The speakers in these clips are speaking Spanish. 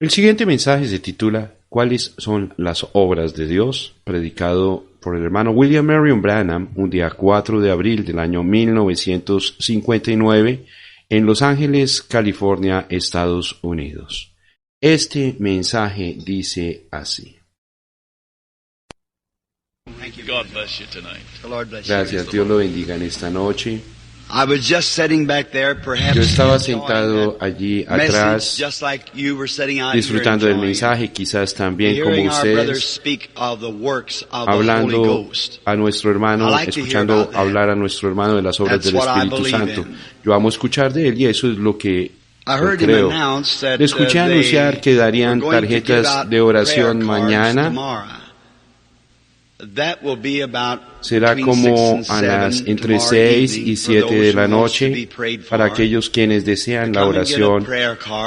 El siguiente mensaje se titula ¿Cuáles son las obras de Dios? Predicado por el hermano William Marion Branham un día 4 de abril del año 1959 en Los Ángeles, California, Estados Unidos. Este mensaje dice así. Gracias, Dios lo bendiga en esta noche. Yo estaba sentado allí atrás, disfrutando del mensaje, quizás también como ustedes, hablando a nuestro hermano, escuchando hablar a nuestro hermano de las obras del Espíritu Santo. Yo amo escuchar de él y eso es lo que yo creo. Le escuché anunciar que darían tarjetas de oración mañana. Será como a las entre 6 y 7 de la noche para aquellos quienes desean la oración.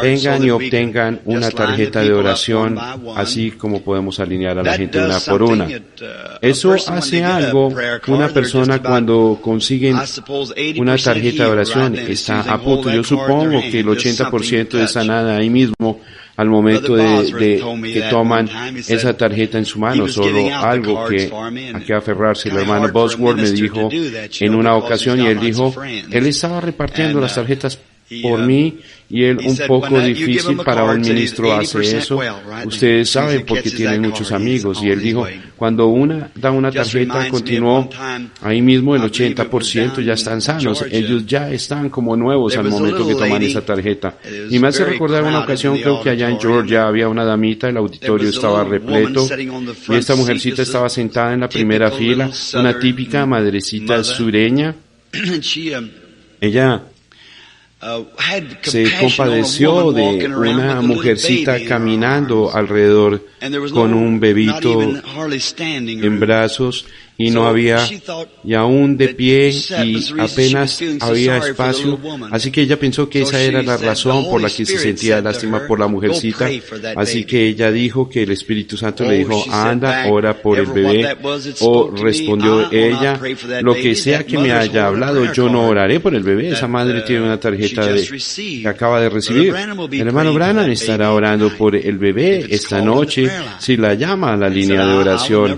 Vengan y obtengan una tarjeta de oración, así como podemos alinear a la gente una por una. Eso hace algo. Una persona cuando consiguen una tarjeta de oración está a punto. Yo supongo que el 80% está nada ahí mismo al momento de que toman esa tarjeta en su mano, solo algo que hay que aferrarse. El hermano Bosworth me dijo en una ocasión, y él dijo, él estaba repartiendo las tarjetas por mí, y él un poco difícil para un ministro hace eso. Ustedes saben porque tienen muchos amigos. Y él dijo, cuando una da una tarjeta, continuó, ahí mismo el 80% ya están sanos. Ellos ya están como nuevos al momento que toman esa tarjeta. Y me hace recordar una ocasión, creo que allá en Georgia había una damita, el auditorio estaba repleto, y esta mujercita estaba sentada en la primera fila, una típica madrecita sureña. Ella se compadeció de una mujercita caminando alrededor con un bebito en brazos, y no había, y aún de pie, y apenas había espacio. Así que ella pensó que esa era la razón por la que se sentía lástima por la mujercita. Así que ella dijo que el Espíritu Santo le dijo, anda, ora por el bebé. O respondió ella, lo que sea que me haya hablado, yo no oraré por el bebé. Esa madre tiene una tarjeta que acaba de recibir. El hermano Branham estará orando por el bebé esta noche si la llama a la línea de oración.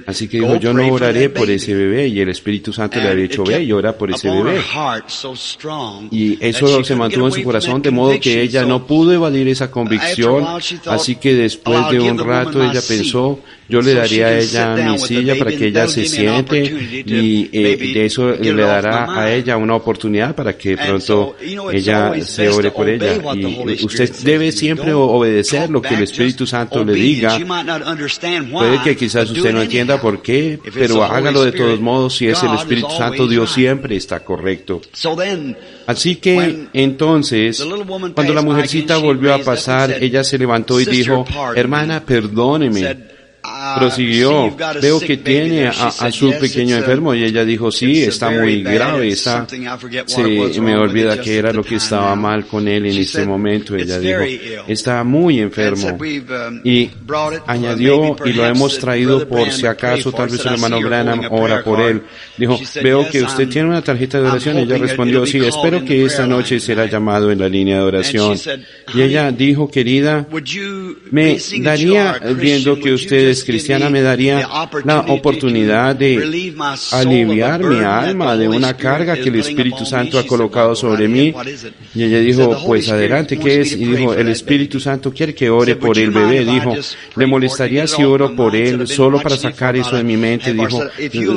Así que dijo, yo no oraré por ese bebé, y el Espíritu Santo le había dicho, ve y ora por ese bebé. Y eso se mantuvo en su corazón, de modo que ella no pudo evadir esa convicción. Así que después de un rato ella pensó, yo le daré a ella mi silla para que ella se siente, y de eso le dará a ella una oportunidad para que pronto ella se ore por ella. Y usted debe siempre obedecer lo que el Espíritu Santo le diga. Puede que quizás usted no entienda por qué, pero hágalo de todos modos. Si es el Espíritu Santo, Dios siempre está correcto. Así que entonces, cuando la mujercita volvió a pasar, ella se levantó y dijo, hermana, perdóneme. Prosiguió, veo que tiene a su pequeño enfermo, y ella dijo, sí, está muy grave, me olvida que era lo que estaba mal con él en este momento. Ella dijo, está muy enfermo, y añadió, y lo hemos traído por si acaso, tal vez el hermano Branham ora por él. Dijo, veo que usted tiene una tarjeta de oración. Ella respondió, sí, espero que esta noche será llamado en la línea de oración. Y ella dijo, querida, me daría, viendo que usted es cristiana, me daría la oportunidad de aliviar mi alma de una carga que el Espíritu Santo ha colocado sobre mí. Y ella dijo, pues adelante, ¿qué es? Y dijo, el Espíritu Santo quiere que ore por el bebé. Dijo, ¿le molestaría si oro por él solo para sacar eso de mi mente? Dijo,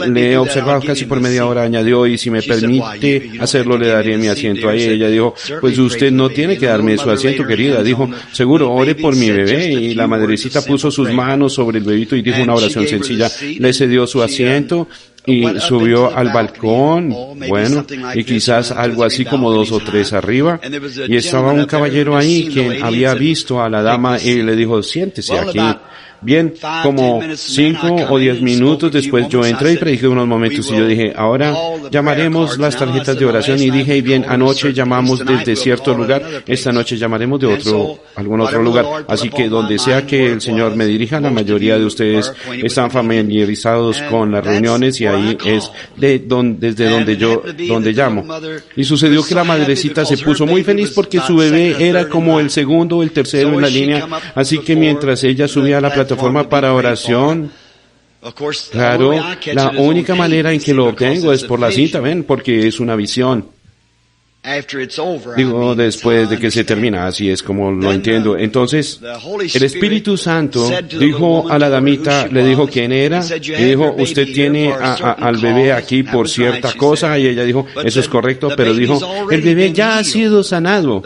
le he observado casi por media hora. Añadió, y si me permite hacerlo, le daré mi asiento a ella. Dijo, pues usted no tiene que darme su asiento, querida. Dijo, seguro, ore por mi bebé. Y la madrecita puso sus manos sobre el bebito y dijo una oración sencilla, le cedió su asiento y subió al balcón, bueno, y quizás algo así como 2 o 3 arriba, y estaba un caballero ahí quien había visto a la dama y le dijo, siéntese aquí. Bien, como 5 o 10 minutos después yo entré y prediqué unos momentos y yo dije, ahora llamaremos las tarjetas de oración y dije, bien, anoche llamamos desde cierto lugar, esta noche llamaremos de algún otro lugar. Así que donde sea que el Señor me dirija, la mayoría de ustedes están familiarizados con las reuniones y ahí es desde donde llamo. Y sucedió que la madrecita se puso muy feliz porque su bebé era como el segundo o el tercero en la línea, así que mientras ella subía a la plataforma para oración, claro, la única manera en que lo obtengo es por la cinta, ven, porque es una visión. Digo, después de que se termina, así es como lo entiendo. Entonces, el Espíritu Santo dijo a la damita, le dijo quién era, y dijo, usted tiene al bebé aquí por cierta cosa, y ella dijo, eso es correcto, pero dijo, el bebé ya ha sido sanado,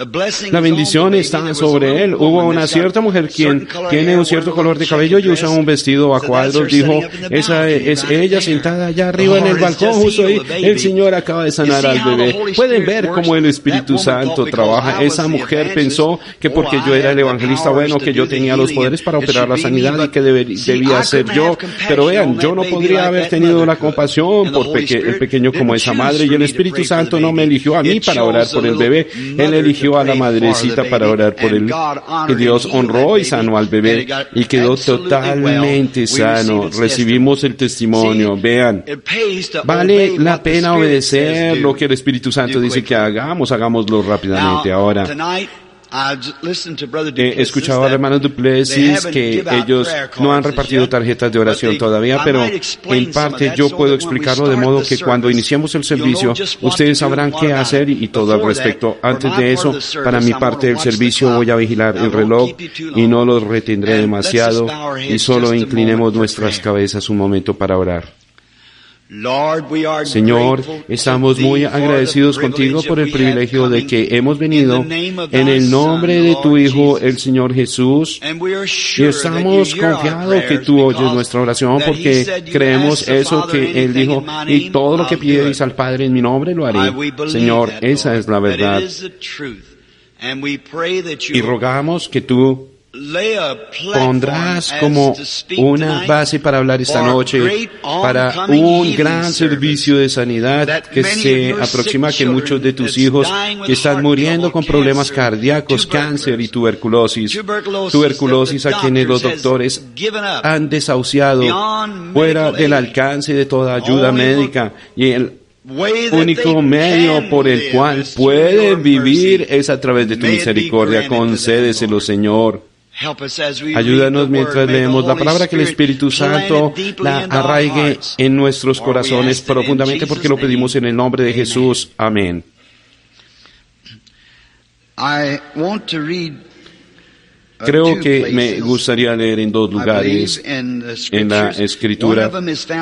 la bendición está sobre él. Hubo una cierta mujer quien tiene un cierto color de cabello y usa un vestido a cuadros, dijo, esa es ella sentada allá arriba en el balcón, justo ahí, el Señor acaba de sanar al bebé. Pueden ver cómo el Espíritu Santo trabaja. Esa mujer pensó que porque yo era el evangelista bueno, que yo tenía los poderes para operar la sanidad y que debía ser yo. Pero vean, yo no podría haber tenido la compasión por el pequeño como esa madre, y el Espíritu Santo no me eligió a mí para orar por el bebé, Él eligió a la madrecita para orar por él. Y Dios honró y sanó al bebé y quedó totalmente sano. Recibimos el testimonio. Vean, vale la pena obedecer lo que el Espíritu Santo dice que hagámoslo rápidamente. Ahora, he escuchado al hermano Duplessis que ellos no han repartido tarjetas de oración todavía, pero en parte yo puedo explicarlo de modo que cuando iniciemos el servicio, ustedes sabrán qué hacer y todo al respecto. Antes de eso, para mi parte del servicio voy a vigilar el reloj y no los retendré demasiado, y solo inclinemos nuestras cabezas un momento para orar. Señor, estamos muy agradecidos contigo por el privilegio de que hemos venido en el nombre de tu Hijo, el Señor Jesús, y estamos confiados que tú oyes nuestra oración porque creemos eso que Él dijo, y todo lo que pidierais al Padre en mi nombre lo haré. Señor, esa es la verdad. Y rogamos que tú pondrás como una base para hablar esta noche para un gran servicio de sanidad que se aproxima, que muchos de tus hijos que están muriendo con problemas cardíacos, cáncer y tuberculosis a quienes los doctores han desahuciado fuera del alcance de toda ayuda médica, y el único medio por el cual pueden vivir es a través de tu misericordia. Concédeselo, Señor. Ayúdanos mientras leemos la palabra, que el Espíritu Santo la arraigue en nuestros corazones profundamente, porque lo pedimos en el nombre de Jesús. Amén. Creo que me gustaría leer en dos lugares en la Escritura.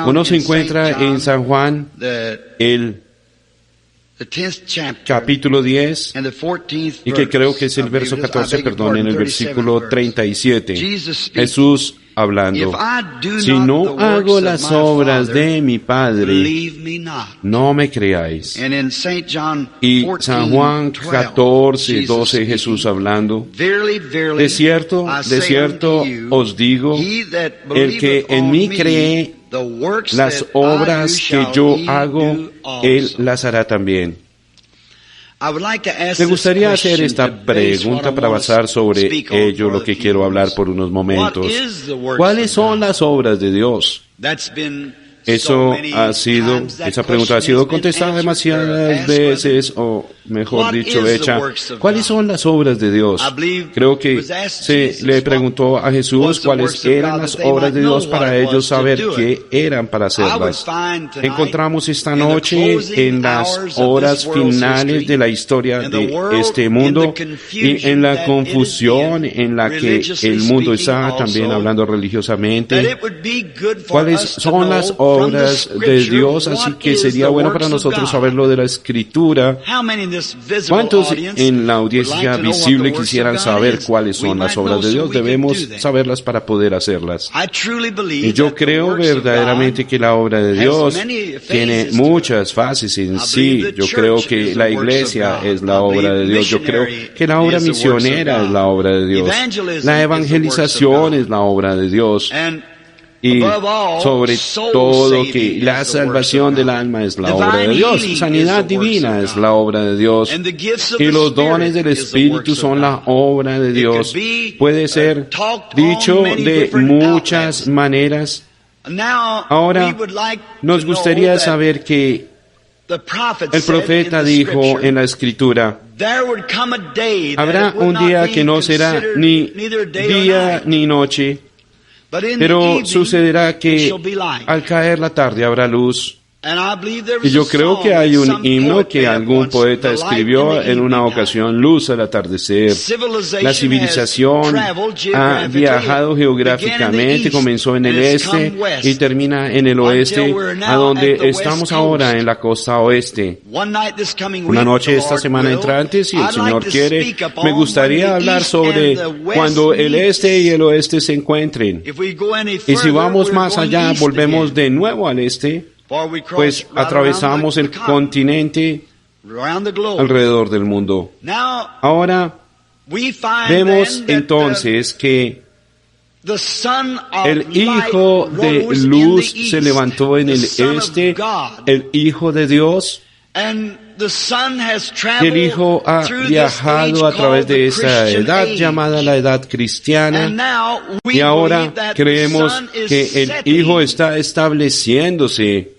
Uno se encuentra en San Juan, el capítulo 10, y que creo que es el verso 14, perdón, en el versículo 37. Jesús hablando, si no hago las obras de mi Padre, no me creáis. Y San Juan 14, 12, Jesús hablando, de cierto os digo, el que en mí cree, las obras que yo hago, Él las hará también. Me gustaría hacer esta pregunta para basar sobre ello lo que quiero hablar por unos momentos. ¿Cuáles son las obras de Dios? Esa pregunta ha sido contestada demasiadas veces, o mejor dicho, hecha. ¿Cuáles son las obras de Dios? Creo que se le preguntó a Jesús cuáles eran las obras de Dios para ellos saber qué eran para hacerlas. Encontramos esta noche en las horas finales de la historia de este mundo y en la confusión en la que el mundo está también hablando religiosamente. ¿Cuáles son las obras obras de Dios, así que sería bueno para nosotros saberlo de la Escritura. ¿Cuántos en la audiencia visible quisieran saber cuáles son las obras de Dios? Debemos saberlas para poder hacerlas. Y yo creo verdaderamente que la obra de Dios tiene muchas fases en sí. Yo creo que la iglesia es la obra de Dios. Yo creo que la obra misionera es la obra de Dios. La evangelización es la obra de Dios. Y sobre todo que la salvación del alma es la obra de Dios. Sanidad divina es la obra de Dios. Y los dones del Espíritu son la obra de Dios. Puede ser dicho de muchas maneras. Ahora, nos gustaría saber que el profeta dijo en la Escritura, habrá un día que no será ni día ni noche, pero sucederá que al caer la tarde habrá luz. Y yo creo que hay un himno que algún poeta escribió en una ocasión, luz al atardecer. La civilización ha viajado geográficamente, comenzó en el este y termina en el oeste, a donde estamos ahora en la costa oeste. Una noche esta semana entrante, si el Señor quiere, me gustaría hablar sobre cuando el este y el oeste se encuentren. Y si vamos más allá, volvemos de nuevo al este, pues atravesamos el continente alrededor del mundo. Ahora vemos entonces que el Hijo de Luz se levantó en el este, el Hijo de Dios. El Hijo ha viajado a través de esa edad llamada la edad cristiana, y ahora creemos que el Hijo está estableciéndose.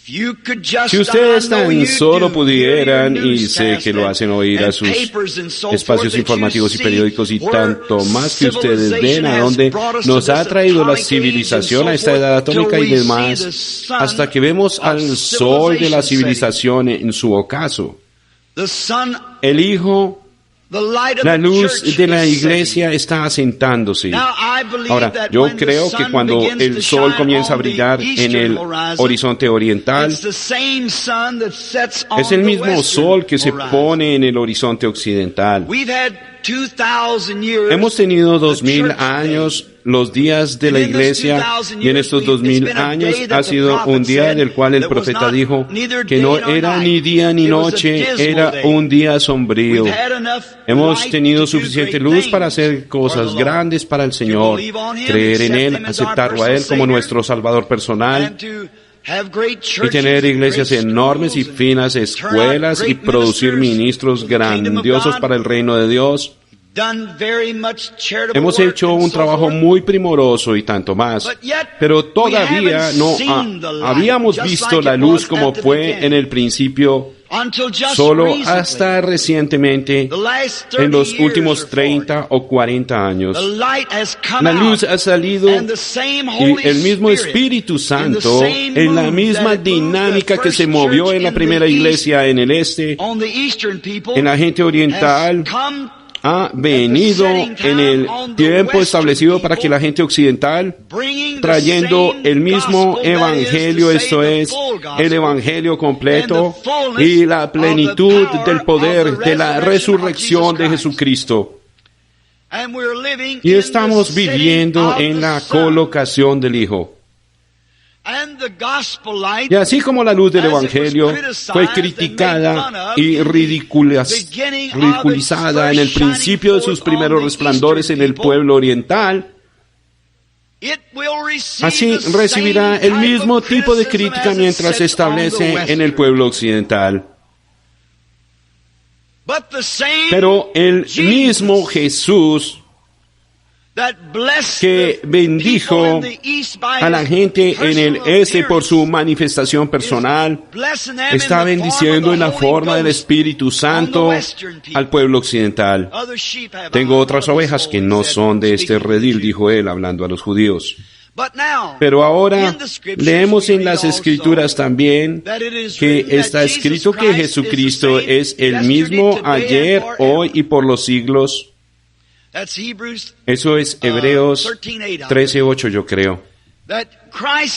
Si ustedes tan solo pudieran, y sé que lo hacen oír a sus espacios informativos y periódicos y tanto más que ustedes ven a donde nos ha traído la civilización a esta edad atómica y demás, hasta que vemos al sol de la civilización en su ocaso. El Hijo, la luz de la iglesia está asentándose. Ahora, yo creo que cuando el sol comienza a brillar en el horizonte oriental, es el mismo sol que se pone en el horizonte occidental. Hemos tenido 2000 años, los días de la iglesia, y en estos 2000 años ha sido un día del cual el profeta dijo que no era ni día ni noche, era un día sombrío. Hemos tenido suficiente luz para hacer cosas grandes para el Señor, creer en Él, aceptarlo a Él como nuestro Salvador personal, y tener iglesias enormes y finas escuelas y producir ministros grandiosos para el reino de Dios. Hemos hecho un trabajo muy primoroso y tanto más, pero todavía no habíamos visto la luz como fue en el principio, solo hasta recientemente, en los últimos 30 o 40 años. La luz ha salido y el mismo Espíritu Santo, en la misma dinámica que se movió en la primera iglesia en el este, en la gente oriental, ha venido en el tiempo establecido para que la gente occidental, trayendo el mismo evangelio, esto es, el evangelio completo y la plenitud del poder de la resurrección de Jesucristo. Y estamos viviendo en la colocación del Hijo. Y así como la luz del Evangelio fue criticada y ridiculizada en el principio de sus primeros resplandores en el pueblo oriental, así recibirá el mismo tipo de crítica mientras se establece en el pueblo occidental. Pero el mismo Jesús que bendijo a la gente en el este por su manifestación personal, está bendiciendo en la forma del Espíritu Santo al pueblo occidental. Tengo otras ovejas que no son de este redil, dijo él, hablando a los judíos. Pero ahora leemos en las Escrituras también que está escrito que Jesucristo es el mismo ayer, hoy y por los siglos. Eso es Hebreos 13:8, yo creo.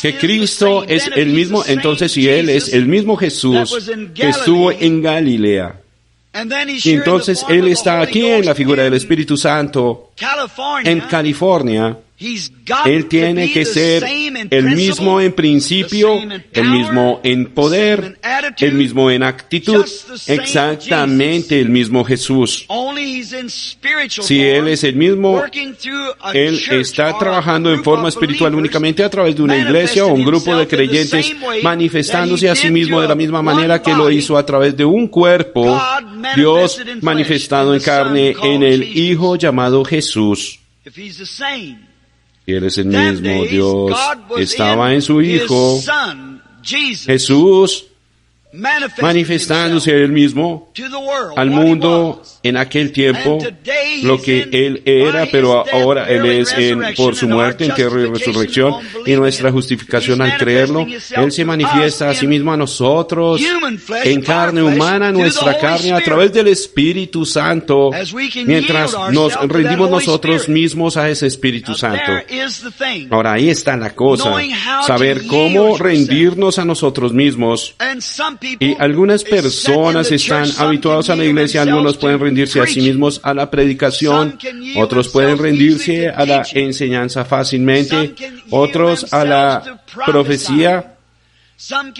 que Cristo es el mismo, entonces si Él es el mismo Jesús que estuvo en Galilea, y entonces Él está aquí en la figura del Espíritu Santo en California, Él tiene que ser el mismo en principio, el mismo en poder, el mismo en actitud, exactamente el mismo Jesús. Si Él es el mismo, Él está trabajando en forma espiritual únicamente a través de una iglesia o un grupo de creyentes, manifestándose a sí mismo de la misma manera que lo hizo a través de un cuerpo, Dios manifestado en carne en el Hijo llamado Jesús. Y Él es el mismo Dios, estaba en su Hijo, Jesús, manifestándose Él mismo al mundo en aquel tiempo, lo que Él era, pero ahora Él es por su muerte, entierro y resurrección, y nuestra justificación al creerlo. Él se manifiesta a sí mismo a nosotros en carne humana, nuestra carne, a través del Espíritu Santo, mientras nos rendimos nosotros mismos a ese Espíritu Santo. Ahora ahí está la cosa, saber cómo rendirnos a nosotros mismos. Y algunas personas están habituados a la iglesia, algunos pueden rendirse a sí mismos a la predicación, otros pueden rendirse a la enseñanza fácilmente, otros a la profecía,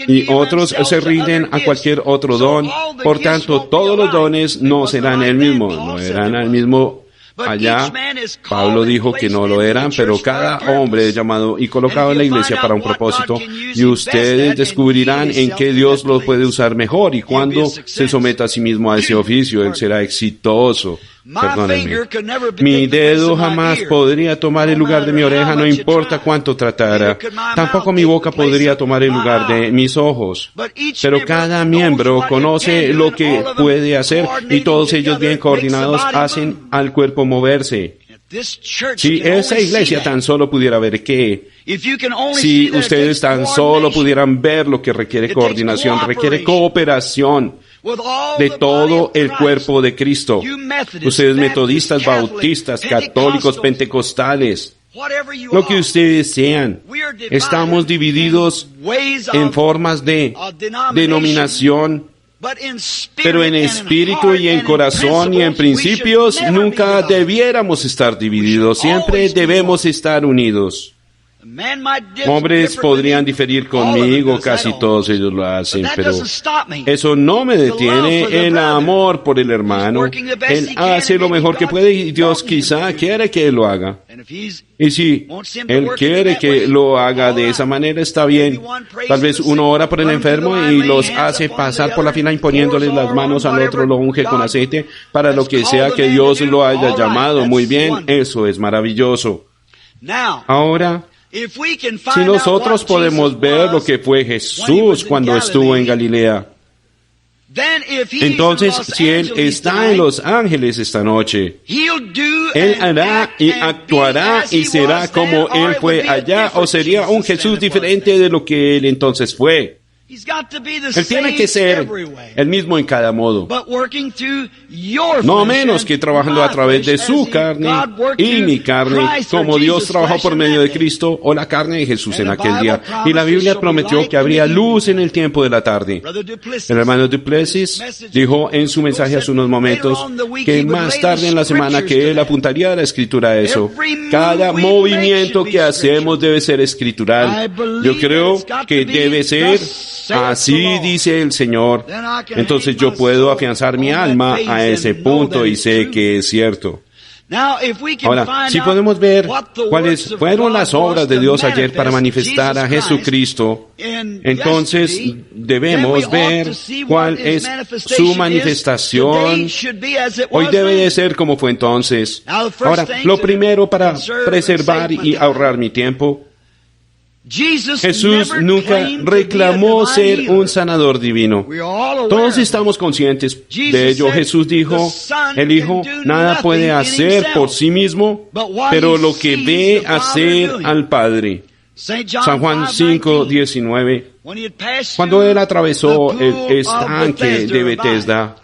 y otros se rinden a cualquier otro don. Por tanto, todos los dones no serán el mismo, no eran el mismo. Allá, Pablo dijo que no lo eran, pero cada hombre es llamado y colocado en la iglesia para un propósito, y ustedes descubrirán en qué Dios los puede usar mejor, y cuando se someta a sí mismo a ese oficio, Él será exitoso. Perdónenme. Mi dedo jamás podría tomar el lugar de mi oreja, no importa cuánto tratara. Tampoco mi boca podría tomar el lugar de mis ojos. Pero cada miembro conoce lo que puede hacer, y todos ellos bien coordinados hacen al cuerpo moverse. Si esa iglesia tan solo pudiera ver si ustedes tan solo pudieran ver lo que requiere coordinación, requiere cooperación de todo el cuerpo de Cristo. Ustedes metodistas, bautistas, católicos, pentecostales, lo que ustedes sean, estamos divididos en formas de denominación, pero en espíritu y en corazón y en principios nunca debiéramos estar divididos, siempre debemos estar unidos. Hombres podrían diferir conmigo, casi todos ellos lo hacen, pero eso no me detiene el amor por el hermano. Él hace lo mejor que puede y Dios quizá quiere que Él lo haga. Y si Él quiere que lo haga de esa manera, está bien. Tal vez uno ora por el enfermo y los hace pasar por la fila imponiéndoles las manos al otro, lo unge con aceite para lo que sea que Dios lo haya llamado. Muy bien, eso es maravilloso. Ahora, si nosotros podemos ver lo que fue Jesús cuando estuvo en Galilea, entonces si Él está en Los Ángeles esta noche, Él hará y actuará y será como Él fue allá, o sería un Jesús diferente de lo que Él entonces fue. Él tiene que ser el mismo en cada modo, no menos que trabajando a través de su carne y mi carne, como Dios trabajó por medio de Cristo o la carne de Jesús en aquel día. Y la Biblia prometió que habría luz en el tiempo de la tarde. El hermano Duplessis dijo en su mensaje hace unos momentos que más tarde en la semana que él apuntaría a la Escritura a eso. Cada movimiento que hacemos debe ser escritural. Yo creo que debe ser así, dice el Señor. Entonces yo puedo afianzar mi alma a ese punto y sé que es cierto. Ahora, si podemos ver cuáles fueron las obras de Dios ayer para manifestar a Jesucristo, entonces debemos ver cuál es su manifestación. Hoy debe de ser como fue entonces. Ahora, lo primero para preservar y ahorrar mi tiempo, Jesús nunca reclamó ser un sanador divino. Todos estamos conscientes de ello. Jesús dijo, el Hijo nada puede hacer por sí mismo, pero lo que ve hacer al Padre. San Juan 5:19. Cuando Él atravesó el estanque de Betesda,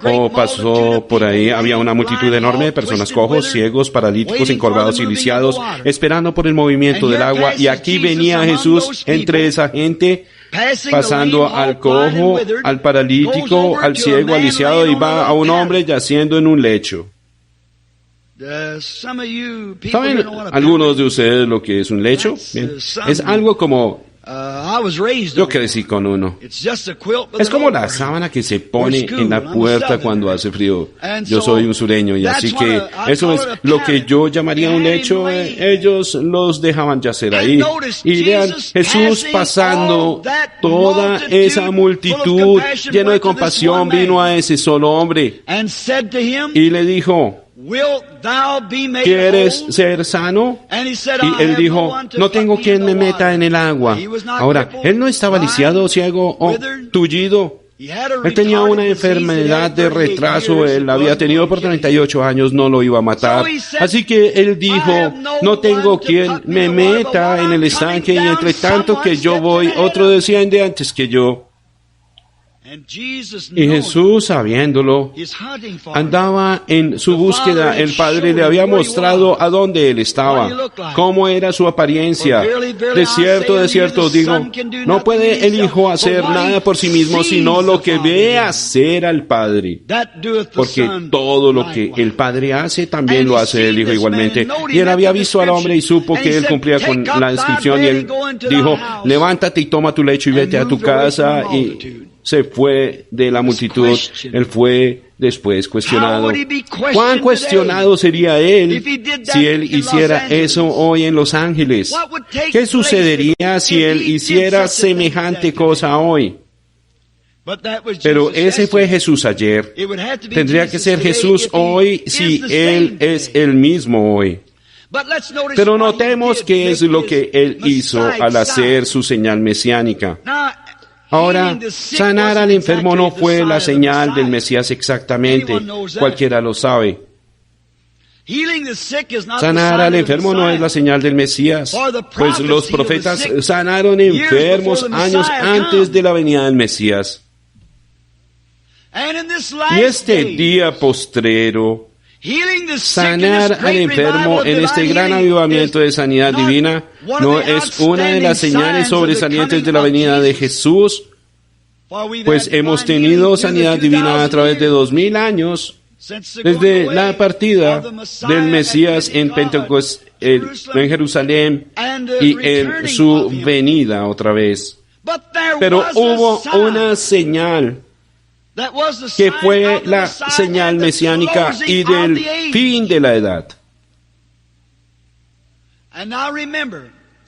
O pasó por ahí, había una multitud enorme de personas cojos, ciegos, paralíticos, encorvados y lisiados, esperando por el movimiento del agua. Y aquí venía Jesús entre esa gente, pasando al cojo, al paralítico, al ciego, al lisiado, y va a un hombre yaciendo en un lecho. ¿Saben algunos de ustedes lo que es un lecho? Bien. Es algo como... Yo crecí con uno. Es como la sábana que se pone en la puerta cuando hace frío. Yo soy un sureño y así que eso es lo que yo llamaría un lecho. Ellos los dejaban yacer ahí. Y vean, Jesús pasando toda esa multitud lleno de compasión vino a ese solo hombre y le dijo: ¿quieres ser sano? Y él dijo: no tengo quien me meta en el agua. Ahora, él no estaba lisiado, ciego o tullido. Él tenía una enfermedad de retraso, él la había tenido por 38 años, no lo iba a matar. Así que él dijo: no tengo quien me meta en el estanque, y entre tanto que yo voy, otro desciende antes que yo. Y Jesús, sabiéndolo, andaba en su búsqueda. El Padre le había mostrado a dónde Él estaba, cómo era su apariencia. De cierto os digo, no puede el Hijo hacer nada por sí mismo, sino lo que ve hacer al Padre. Porque todo lo que el Padre hace, también lo hace el Hijo igualmente. Y Él había visto al hombre y supo que él cumplía con la descripción, y Él dijo: levántate y toma tu lecho y vete a tu casa. Y se fue de la multitud. Él fue después cuestionado. ¿Cuán cuestionado sería él si él hiciera eso hoy en Los Ángeles? ¿Qué sucedería si él hiciera semejante cosa hoy? Pero ese fue Jesús ayer. Tendría que ser Jesús hoy si Él es el mismo hoy. Pero notemos qué es lo que Él hizo al hacer su señal mesiánica. Ahora, sanar al enfermo no fue la señal del Mesías exactamente. Cualquiera lo sabe. Sanar al enfermo no es la señal del Mesías, pues los profetas sanaron enfermos años antes de la venida del Mesías. Y este día postrero, sanar al enfermo en este gran avivamiento de sanidad divina no es una de las señales sobresalientes de la venida de Jesús, pues hemos tenido sanidad divina a través de 2000 años, desde la partida del Mesías en Pentecostés, en Jerusalén, y en su venida otra vez. Pero hubo una señal que fue la señal mesiánica y del fin de la edad.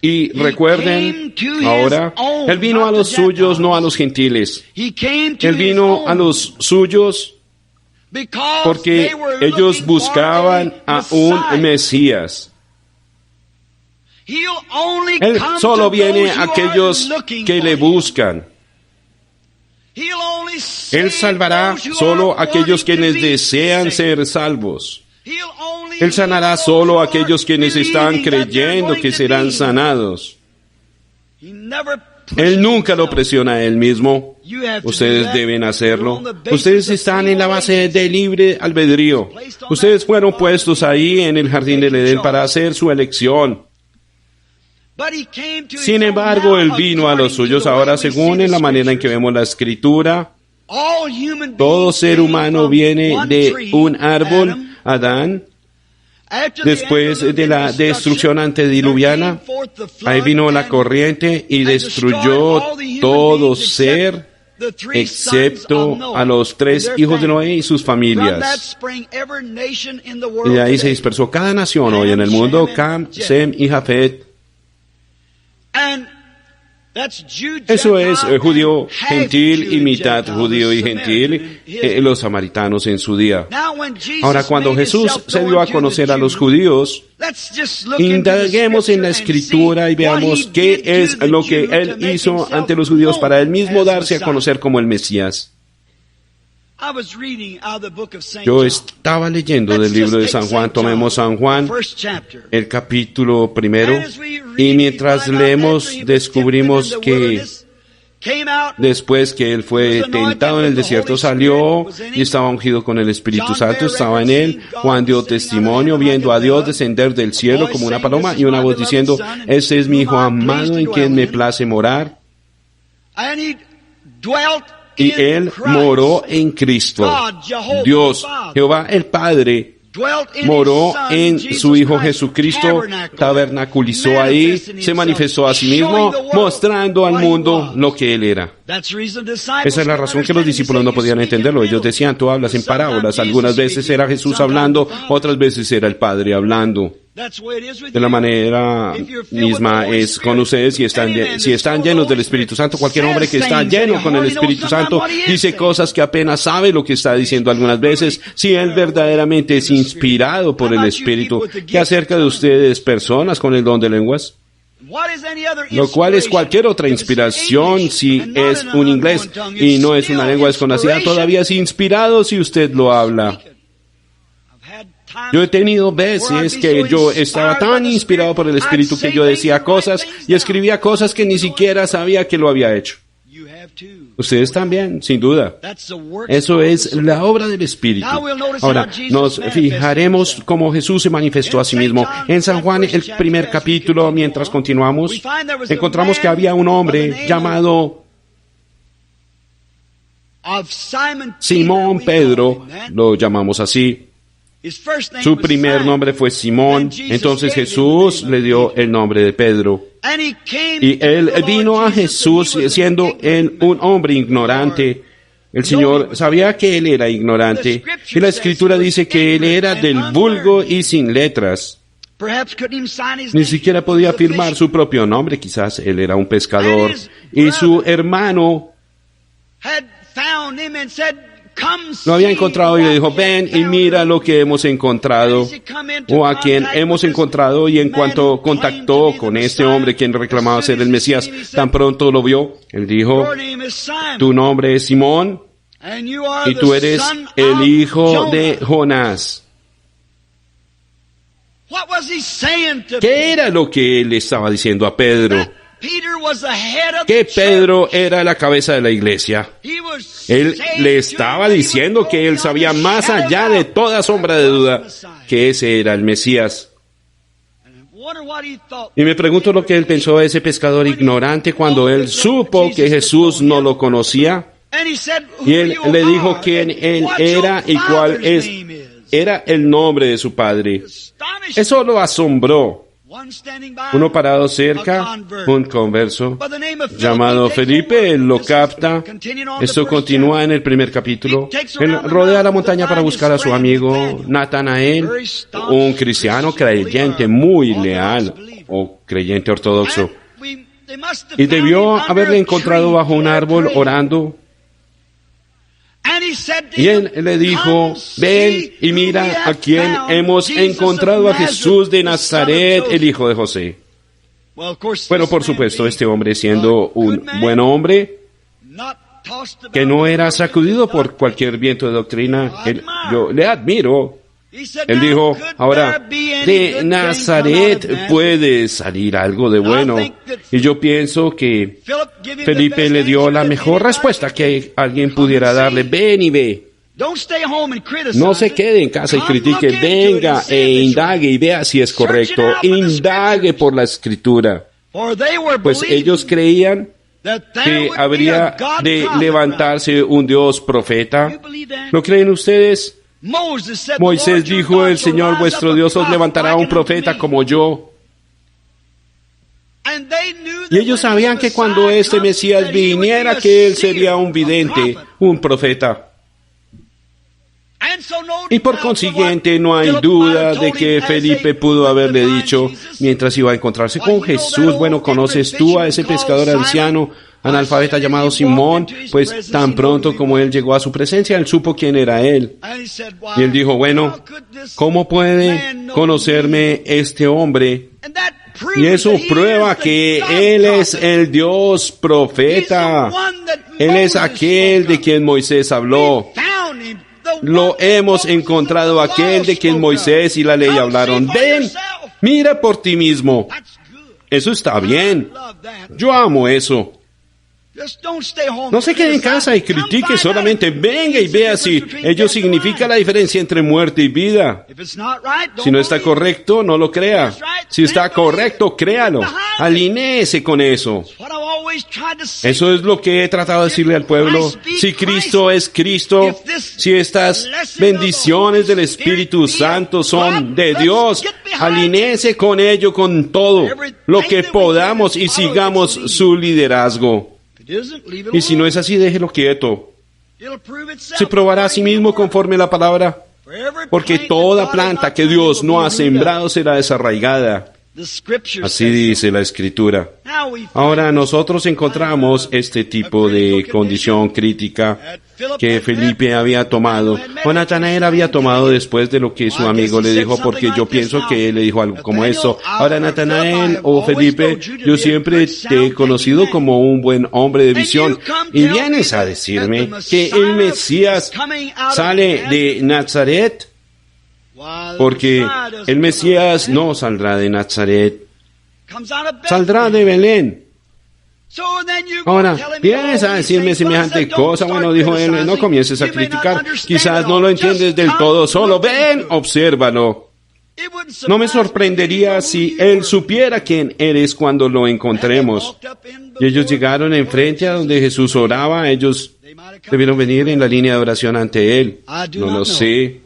Y recuerden, ahora, Él vino a los suyos, no a los gentiles. Él vino a los suyos porque ellos buscaban a un Mesías. Él solo viene a aquellos que le buscan. Él salvará solo a aquellos quienes desean ser salvos. Él sanará solo a aquellos quienes están creyendo que serán sanados. Él nunca lo presiona a Él mismo. Ustedes deben hacerlo. Ustedes están en la base de libre albedrío. Ustedes fueron puestos ahí en el jardín del Edén para hacer su elección. Sin embargo, Él vino a los suyos. Ahora, según en la manera en que vemos la Escritura, todo ser humano viene de un árbol, Adán. Después de la destrucción antediluviana, ahí vino la corriente y destruyó todo ser, excepto a los 3 hijos de Noé y sus familias. Y de ahí se dispersó cada nación hoy en el mundo: Cam, Sem y Jafet. Eso es judío gentil y mitad judío y gentil, los samaritanos en su día. Ahora, cuando Jesús se dio a conocer a los judíos, indaguemos en la Escritura y veamos qué es lo que Él hizo ante los judíos para Él mismo darse a conocer como el Mesías. Yo estaba leyendo del libro de San Juan. Tomemos San Juan, el capítulo 1, y mientras leemos descubrimos que Después que él fue tentado en el desierto, salió y estaba ungido con el Espíritu Santo, estaba en él. Juan dio testimonio viendo a Dios descender del cielo como una paloma y una voz diciendo: este es mi Hijo amado en quien me place morar. Y él moró en Cristo. Dios, Jehová el Padre, moró en su Hijo Jesucristo, tabernaculizó ahí, se manifestó a sí mismo, mostrando al mundo lo que él era. Esa es la razón que los discípulos no podían entenderlo. Ellos decían: tú hablas en parábolas. Algunas veces era Jesús hablando, otras veces era el Padre hablando. De la manera misma es con ustedes. Si están llenos del Espíritu Santo, cualquier hombre que está lleno con el Espíritu Santo dice cosas que apenas sabe lo que está diciendo algunas veces. Si él verdaderamente es inspirado por el Espíritu. ¿Qué acerca de ustedes, personas con el don de lenguas? Lo cual es cualquier otra inspiración. Si es un inglés y no es una lengua desconocida, todavía es inspirado si usted lo habla. Yo he tenido veces que yo estaba tan inspirado por el Espíritu que yo decía cosas y escribía cosas que ni siquiera sabía que lo había hecho. Ustedes también, sin duda. Eso es la obra del Espíritu. Ahora, nos fijaremos cómo Jesús se manifestó a sí mismo. En San Juan, el primer capítulo, mientras continuamos, encontramos que había un hombre llamado Simón Pedro, lo llamamos así. Su primer nombre fue Simón, entonces Jesús le dio el nombre de Pedro. Y él vino a Jesús siendo él un hombre ignorante. El Señor sabía que él era ignorante. Y la Escritura dice que él era del vulgo y sin letras. Ni siquiera podía firmar su propio nombre, quizás él era un pescador. Y su hermano lo había encontrado y le dijo: ven y mira lo que hemos encontrado, o a quien hemos encontrado. Y en cuanto contactó con este hombre quien reclamaba ser el Mesías, tan pronto lo vio, él dijo: tu nombre es Simón y tú eres el hijo de Jonás. ¿Qué era lo que él estaba diciendo a Pedro? Que Pedro era la cabeza de la iglesia. Él le estaba diciendo que él sabía más allá de toda sombra de duda que ese era el Mesías. Y me pregunto lo que él pensó ese pescador ignorante cuando él supo que Jesús no lo conocía. Y él le dijo quién él era y cuál era el nombre de su padre. Eso lo asombró. Uno parado cerca, un converso llamado Felipe, él lo capta. Esto continúa en el primer capítulo. Él rodea la montaña para buscar a su amigo Natanael, un cristiano creyente muy leal o creyente ortodoxo. Y debió haberle encontrado bajo un árbol orando. Y él le dijo: ven y mira a quien hemos encontrado, a Jesús de Nazaret, el hijo de José. Bueno, por supuesto, este hombre, siendo un buen hombre, que no era sacudido por cualquier viento de doctrina, yo le admiro. Él dijo: ahora, de Nazaret puede salir algo de bueno. Y yo pienso que Felipe le dio la mejor respuesta que alguien pudiera darle: ven y ve. No se quede en casa y critique, venga e indague y vea si es correcto. Indague por la Escritura. Pues ellos creían que habría de levantarse un Dios profeta. ¿Lo creen ustedes? Moisés dijo: el Señor vuestro Dios os levantará un profeta como yo. Y ellos sabían que cuando este Mesías viniera, que él sería un vidente, un profeta. Y por consiguiente no hay duda de que Felipe pudo haberle dicho, mientras iba a encontrarse con Jesús: bueno, ¿conoces tú a ese pescador anciano, analfabeta llamado Simón? Pues tan pronto como él llegó a su presencia, él supo quién era él. Y él dijo: bueno, ¿cómo puede conocerme este hombre? Y eso prueba que él es el Dios profeta. Él es aquel de quien Moisés habló. Lo hemos encontrado, aquel de quien Moisés y la ley hablaron. Ven, mira por ti mismo. Eso está bien. Yo amo eso. No se quede en casa y critique, solamente venga y vea si ello significa la diferencia entre muerte y vida. Si no está correcto, no lo crea. Si está correcto, créalo. Alinéese con eso. Eso es lo que he tratado de decirle al pueblo. Si Cristo es Cristo, si estas bendiciones del Espíritu Santo son de Dios, alinéese con ello con todo lo que podamos y sigamos su liderazgo. Y si no es así, déjelo quieto. Se probará a sí mismo conforme a la palabra, porque toda planta que Dios no ha sembrado será desarraigada. Así dice la Escritura. Ahora nosotros encontramos este tipo de condición crítica que Felipe había tomado, o Natanael había tomado después de lo que su amigo le dijo, porque yo pienso que él le dijo algo como esto. Ahora, Natanael o Felipe, yo siempre te he conocido como un buen hombre de visión, y vienes a decirme que el Mesías sale de Nazaret, porque el Mesías no saldrá de Nazaret, saldrá de Belén. Ahora, vienes a decirme semejante cosa. Bueno, dijo él, no comiences a criticar. Quizás no lo entiendes del todo. Solo ven, obsérvalo. No me sorprendería si él supiera quién eres cuando lo encontremos. Y ellos llegaron enfrente a donde Jesús oraba. Ellos debieron venir en la línea de oración ante él. No lo sé.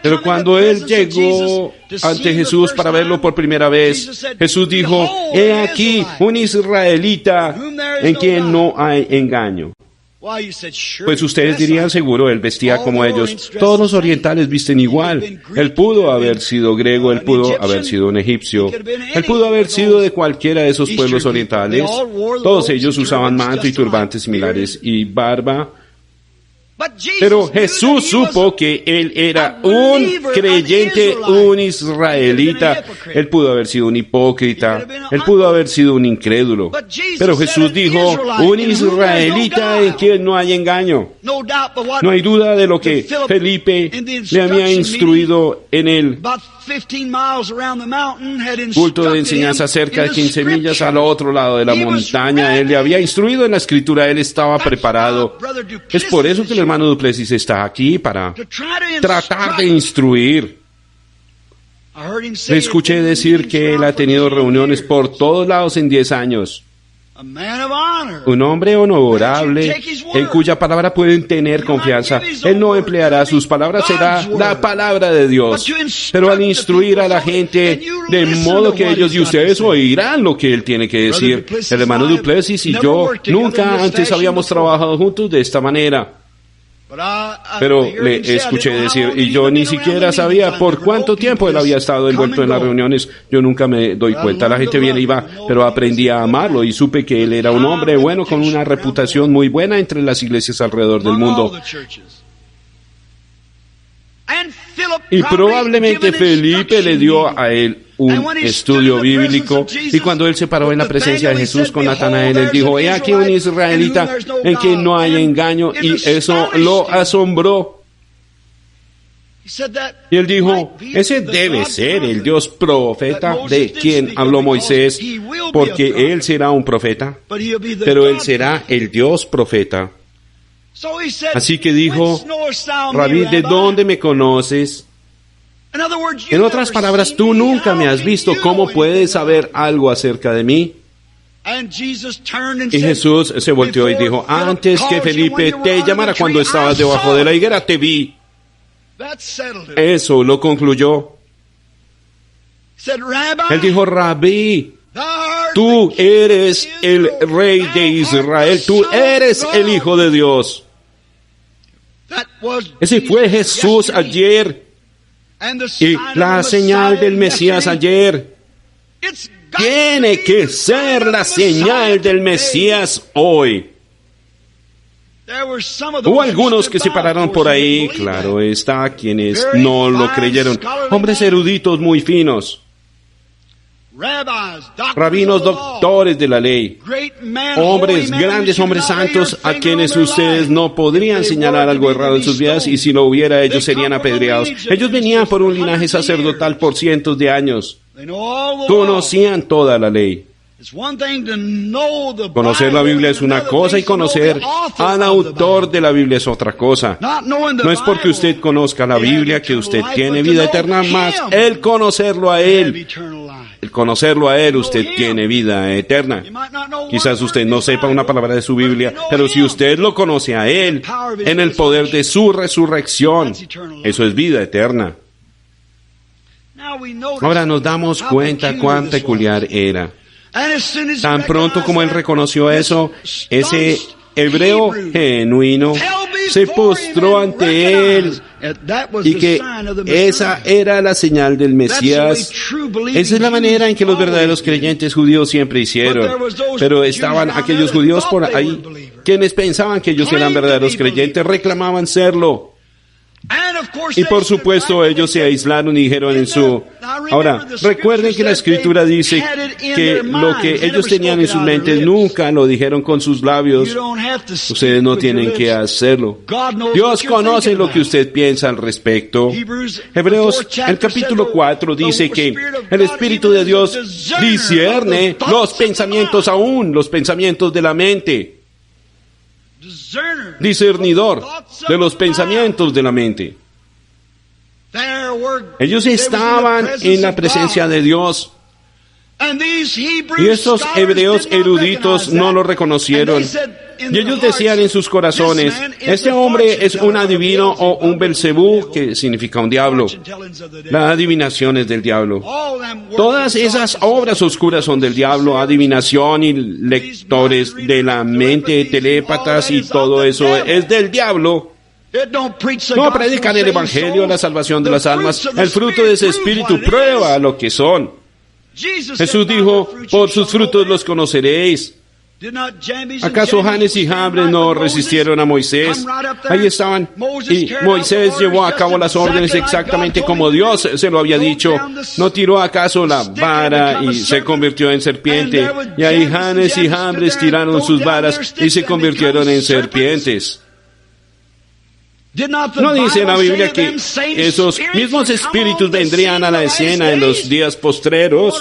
Pero cuando él llegó ante Jesús para verlo por primera vez, Jesús dijo, he aquí un israelita en quien no hay engaño. Pues ustedes dirían seguro, él vestía como ellos. Todos los orientales visten igual. Él pudo haber sido griego, él pudo haber sido un egipcio, él pudo haber sido de cualquiera de esos pueblos orientales. Todos ellos usaban manto y turbantes similares y barba. Pero Jesús supo que él era un creyente, un israelita. Él pudo haber sido un hipócrita, él pudo haber sido un incrédulo. Pero Jesús dijo, un israelita en quien no hay engaño. No hay duda de lo que Felipe le había instruido en el culto de enseñanza cerca de 15 millas al otro lado de la montaña. Él le había instruido en la Escritura, él estaba preparado. Es por eso que el hermano Duplessis está aquí, para tratar de instruir. Le escuché decir que él ha tenido reuniones por todos lados en 10 años. Un hombre honorable en cuya palabra pueden tener confianza. Él no empleará sus palabras, será la palabra de Dios. Pero al instruir a la gente, de modo que ellos y ustedes oirán lo que él tiene que decir. El hermano Duplessis y yo nunca antes habíamos trabajado juntos de esta manera. Pero le escuché decir, y yo ni siquiera sabía por cuánto tiempo él había estado envuelto en las reuniones. Yo nunca me doy cuenta, la gente viene y va, pero aprendí a amarlo y supe que él era un hombre bueno con una reputación muy buena entre las iglesias alrededor del mundo. Y probablemente Felipe le dio a él un estudio bíblico, y cuando él se paró en la presencia de Jesús con Natanael, él dijo, he aquí un israelita en quien no hay engaño, y eso lo asombró. Y él dijo, ese debe ser el Dios profeta de quien habló Moisés, porque él será un profeta, pero él será el Dios profeta. Así que dijo, Rabí, ¿de dónde me conoces? En otras palabras, tú nunca me has visto. ¿Cómo puedes saber algo acerca de mí? Y Jesús se volteó y dijo, antes que Felipe te llamara cuando estabas debajo de la higuera, te vi. Eso lo concluyó. Él dijo, Rabí, tú eres el Rey de Israel, tú eres el Hijo de Dios. Ese fue Jesús ayer. Y la señal del Mesías ayer tiene que ser la señal del Mesías hoy. Hubo algunos que se pararon por ahí, claro está, quienes no lo creyeron. Hombres eruditos muy finos, rabinos, doctores de la ley, hombres grandes, hombres santos, a quienes ustedes no podrían señalar algo errado en sus vidas, y si lo hubiera, ellos serían apedreados. Ellos venían por un linaje sacerdotal por cientos de años. Conocían toda la ley. Conocer la Biblia es una cosa y conocer al autor de la Biblia es otra cosa. No es porque usted conozca la Biblia que usted tiene vida eterna, más el conocerlo a Él. El conocerlo a Él, usted tiene vida eterna. Quizás usted no sepa una palabra de su Biblia, pero si usted lo conoce a Él, en el poder de su resurrección, eso es vida eterna. Ahora nos damos cuenta cuán peculiar era. Tan pronto como él reconoció eso, ese hebreo genuino se postró ante él, y que esa era la señal del Mesías. Esa es la manera en que los verdaderos creyentes judíos siempre hicieron. Pero estaban aquellos judíos por ahí quienes pensaban que ellos eran verdaderos creyentes, reclamaban serlo. Y por supuesto ellos se aislaron y dijeron en su... Ahora, recuerden que la Escritura dice que lo que ellos tenían en sus mentes nunca lo dijeron con sus labios. Ustedes no tienen que hacerlo. Dios conoce lo que usted piensa al respecto. Hebreos, el capítulo 4 dice que el Espíritu de Dios discierne los pensamientos aún, los pensamientos de la mente. Discernidor de los pensamientos de la mente. Ellos estaban en la presencia de Dios. Y estos hebreos eruditos no lo reconocieron. Y ellos decían en sus corazones, este hombre es un adivino o un Belcebú, que significa un diablo. La adivinación es del diablo. Todas esas obras oscuras son del diablo, adivinación y lectores de la mente, telépatas y todo eso es del diablo. No predican el Evangelio, la salvación de las almas. El fruto de ese espíritu prueba lo que son. Jesús dijo, por sus frutos los conoceréis. ¿Acaso Janes y Jambres no resistieron a Moisés? Ahí estaban, y Moisés llevó a cabo las órdenes exactamente como Dios se lo había dicho. ¿No tiró acaso la vara y se convirtió en serpiente? Y ahí Janes y Jambres tiraron sus varas y se convirtieron en serpientes. ¿No dice la Biblia que esos mismos espíritus vendrían a la escena en los días postreros?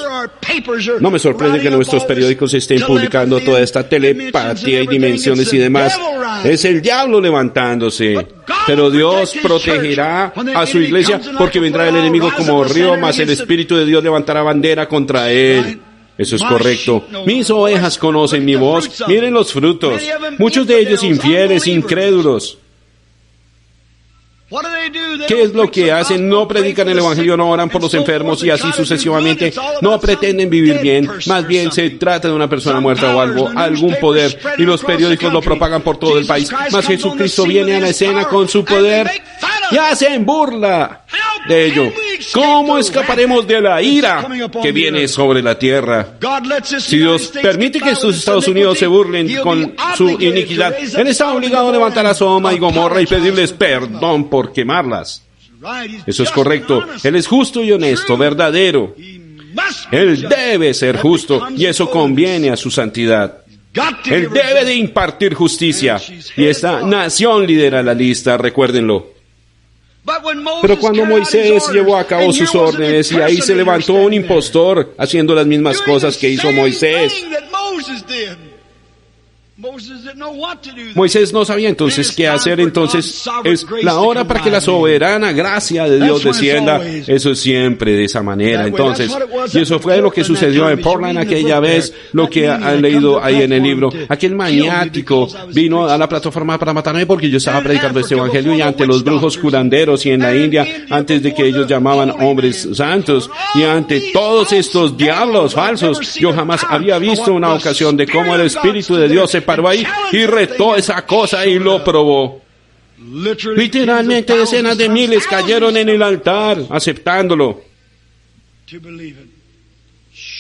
No me sorprende que nuestros periódicos estén publicando toda esta telepatía y dimensiones y demás. Es el diablo levantándose. Pero Dios protegerá a su iglesia porque vendrá el enemigo como río, mas el Espíritu de Dios levantará bandera contra él. Eso es correcto. Mis ovejas conocen mi voz. Miren los frutos. Muchos de ellos infieles, incrédulos. ¿Qué es lo que hacen? No predican el Evangelio, no oran por los enfermos y así sucesivamente. No pretenden vivir bien. Más bien se trata de una persona muerta o algo, algún poder. Y los periódicos lo propagan por todo el país. Mas Jesucristo viene a la escena con su poder y hacen burla de ello. ¿Cómo escaparemos de la ira que viene sobre la tierra? Si Dios permite que estos Estados Unidos se burlen con su iniquidad, Él está obligado a levantar a Sodoma y Gomorra y pedirles perdón por quemarlas. Eso es correcto. Él es justo y honesto, verdadero. Él debe ser justo y eso conviene a su santidad. Él debe de impartir justicia y esta nación lidera la lista, recuérdenlo. Pero cuando Moisés llevó a cabo sus órdenes y ahí se levantó un impostor haciendo las mismas cosas que hizo Moisés. Moisés no sabía entonces qué hacer, entonces es la hora para que la soberana gracia de Dios descienda. Eso es siempre de esa manera. Entonces, y eso fue lo que sucedió en Portland aquella vez, lo que han leído ahí en el libro. Aquel maniático vino a la plataforma para matarme porque yo estaba predicando este evangelio y ante los brujos curanderos y en la India, antes de que ellos llamaban hombres santos y ante todos estos diablos falsos, yo jamás había visto una ocasión de cómo el Espíritu de Dios se paró ahí y retó esa cosa y lo probó. Literalmente decenas de miles cayeron en el altar aceptándolo.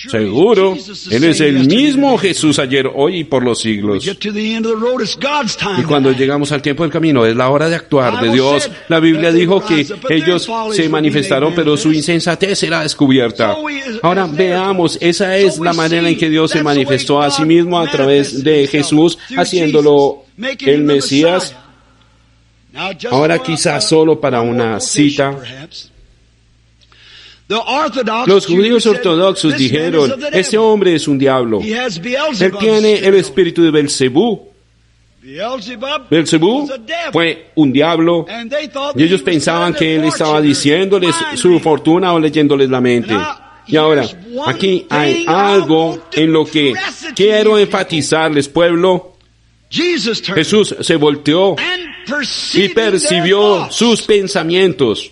Seguro, Él es el mismo Jesús ayer, hoy y por los siglos. Y cuando llegamos al tiempo del camino, es la hora de actuar de Dios. La Biblia dijo que ellos se manifestaron, pero su insensatez será descubierta. Ahora veamos, esa es la manera en que Dios se manifestó a sí mismo a través de Jesús, haciéndolo el Mesías. Ahora quizás solo para una cita. Los judíos ortodoxos dijeron, este hombre es un diablo. Él tiene el espíritu de Belcebú. Belcebú fue un diablo y ellos pensaban que él estaba diciéndoles su fortuna o leyéndoles la mente. Y ahora, aquí hay algo en lo que quiero enfatizarles, pueblo. Jesús se volteó y percibió sus pensamientos.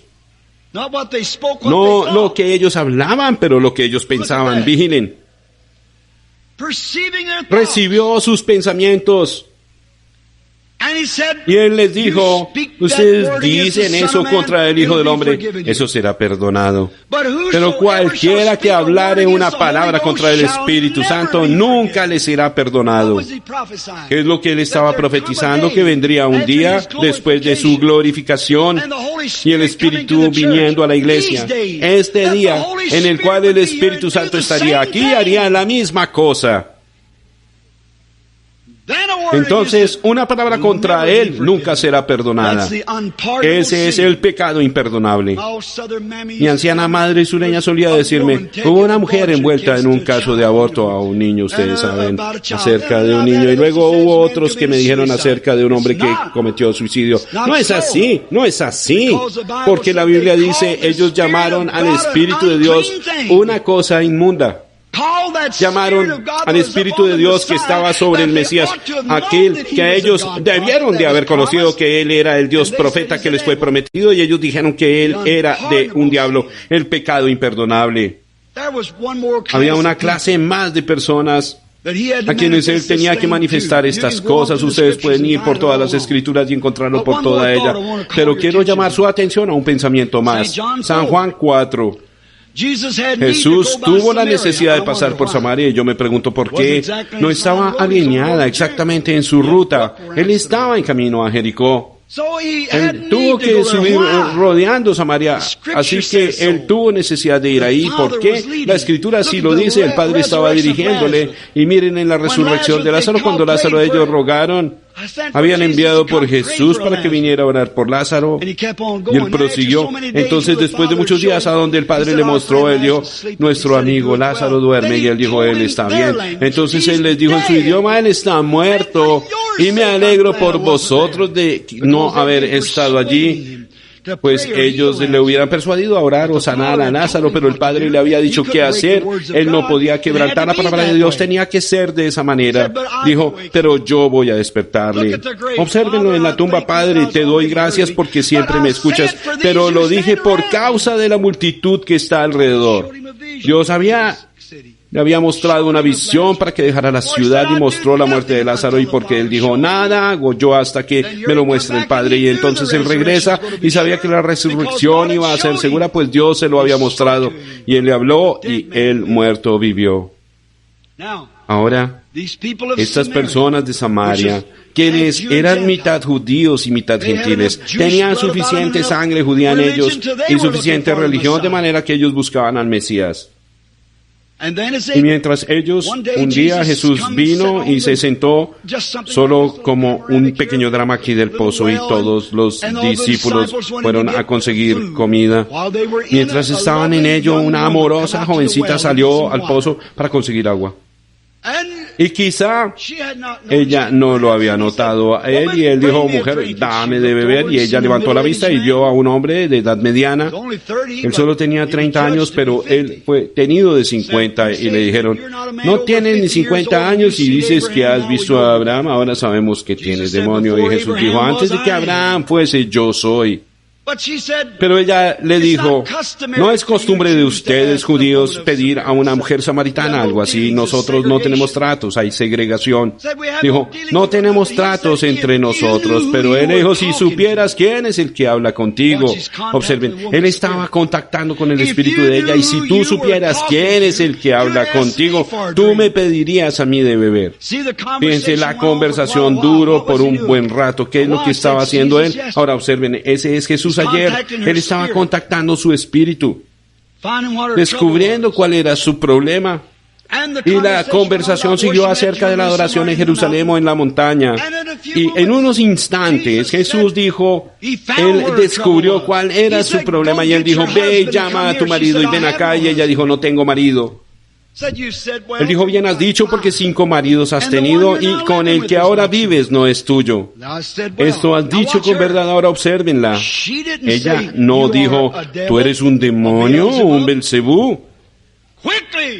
No lo que ellos hablaban, pero lo que ellos pensaban. Vigilen. Recibió sus pensamientos. Y él les dijo, ustedes dicen eso contra el Hijo del Hombre, eso será perdonado. Pero cualquiera que hablare una palabra contra el Espíritu Santo, nunca le será perdonado. ¿Qué es lo que él estaba profetizando? Que vendría un día después de su glorificación y el Espíritu viniendo a la iglesia. Este día en el cual el Espíritu Santo estaría aquí, haría la misma cosa. Entonces, una palabra contra él nunca será perdonada. Ese es el pecado imperdonable. Mi anciana madre sureña solía decirme, hubo una mujer envuelta en un caso de aborto a un niño, ustedes saben, acerca de un niño, y luego hubo otros que me dijeron acerca de un hombre que cometió suicidio. No es así, no es así, porque la Biblia dice, ellos llamaron al Espíritu de Dios una cosa inmunda. Llamaron al Espíritu de Dios que estaba sobre el Mesías, aquel que ellos debieron de haber conocido que él era el Dios profeta que les fue prometido, y ellos dijeron que él era de un diablo, el pecado imperdonable. Había una clase más de personas a quienes él tenía que manifestar estas cosas. Ustedes pueden ir por todas las Escrituras y encontrarlo por toda ella. Pero quiero llamar su atención a un pensamiento más. San Juan 4. Jesús tuvo la necesidad de pasar por Samaria y yo me pregunto por qué. No estaba alineada exactamente en su ruta. Él estaba en camino a Jericó. Él tuvo que subir rodeando Samaria, así que él tuvo necesidad de ir ahí. ¿Por qué? La Escritura sí lo dice, el Padre estaba dirigiéndole. Y miren en la resurrección de Lázaro, cuando Lázaro ellos rogaron, habían enviado por Jesús para que viniera a orar por Lázaro, y él prosiguió. Entonces, después de muchos días, a donde el Padre le mostró, él dijo, nuestro amigo Lázaro duerme, y él dijo, él está bien. Entonces él les dijo en su idioma, él está muerto, y me alegro por vosotros de no haber estado allí, pues ellos le hubieran persuadido a orar o sanar a Lázaro, pero el Padre le había dicho qué hacer. Él no podía quebrantar la palabra de Dios, tenía que ser de esa manera. Dijo, pero yo voy a despertarle. Obsérvenlo en la tumba, Padre, te doy gracias porque siempre me escuchas, pero lo dije por causa de la multitud que está alrededor. Dios le había mostrado una visión para que dejara la ciudad y mostró la muerte de Lázaro, y porque él dijo, nada hago yo hasta que me lo muestre el Padre. Y entonces él regresa y sabía que la resurrección iba a ser segura, pues Dios se lo había mostrado. Y él le habló y el muerto vivió. Ahora, estas personas de Samaria, quienes eran mitad judíos y mitad gentiles, tenían suficiente sangre judía en ellos y suficiente religión, de manera que ellos buscaban al Mesías. Y mientras ellos, un día Jesús vino y se sentó solo como un pequeño drama aquí del pozo, y todos los discípulos fueron a conseguir comida. Mientras estaban en ello, una amorosa jovencita salió al pozo para conseguir agua. Y quizá ella no lo había notado a él, y él dijo, mujer, dame de beber, y ella levantó la vista y vio a un hombre de edad mediana. Él solo tenía 30 años, pero él fue tenido de 50, y le dijeron, no tienes ni 50 años y dices que has visto a Abraham, ahora sabemos que tienes demonio. Y Jesús dijo, antes de que Abraham fuese, yo soy. Pero ella le dijo, no es costumbre de ustedes, judíos, pedir a una mujer samaritana algo así. Nosotros no tenemos tratos, hay segregación. Dijo, no tenemos tratos entre nosotros. Pero él dijo, si supieras quién es el que habla contigo. Observen, él estaba contactando con el espíritu de ella, y si tú supieras quién es el que habla contigo, tú me pedirías a mí de beber. Fíjense, la conversación duró por un buen rato. ¿Qué es lo que estaba haciendo él? Ahora observen, ese es Jesús ayer. Él estaba contactando su espíritu, descubriendo cuál era su problema. Y la conversación siguió acerca de la adoración en Jerusalén o en la montaña. Y en unos instantes Jesús dijo, él descubrió cuál era su problema y él dijo, ve y llama a tu marido y ven acá. Y ella dijo, no tengo marido. Él dijo, bien has dicho, porque 5 maridos has tenido y con el que ahora vives no es tuyo. Esto has dicho con verdad, ahora obsérvenla. Ella no dijo, tú eres un demonio o un Belcebú.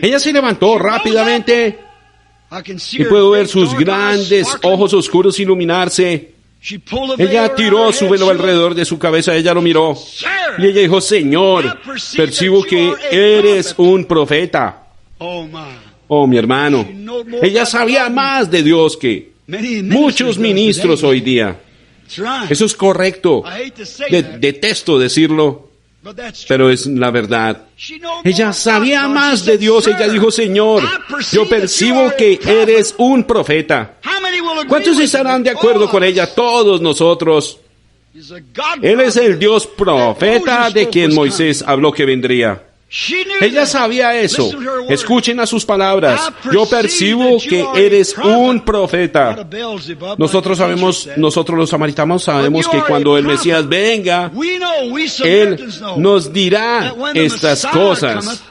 Ella se levantó rápidamente y puedo ver sus grandes ojos oscuros iluminarse. Ella tiró su velo alrededor de su cabeza, ella lo miró y ella dijo, Señor, percibo que eres un profeta. Oh, mi hermano, ella sabía más de Dios que muchos ministros hoy día. Eso es correcto. Detesto decirlo, pero es la verdad. Ella sabía más de Dios. Ella dijo, Señor, yo percibo que eres un profeta. ¿Cuántos estarán de acuerdo con ella? Todos nosotros. Él es el Dios profeta de quien Moisés habló que vendría. Ella sabía eso. Escuchen a sus palabras. Yo percibo que eres un profeta. Nosotros los samaritanos sabemos que cuando el Mesías venga, Él nos dirá estas cosas.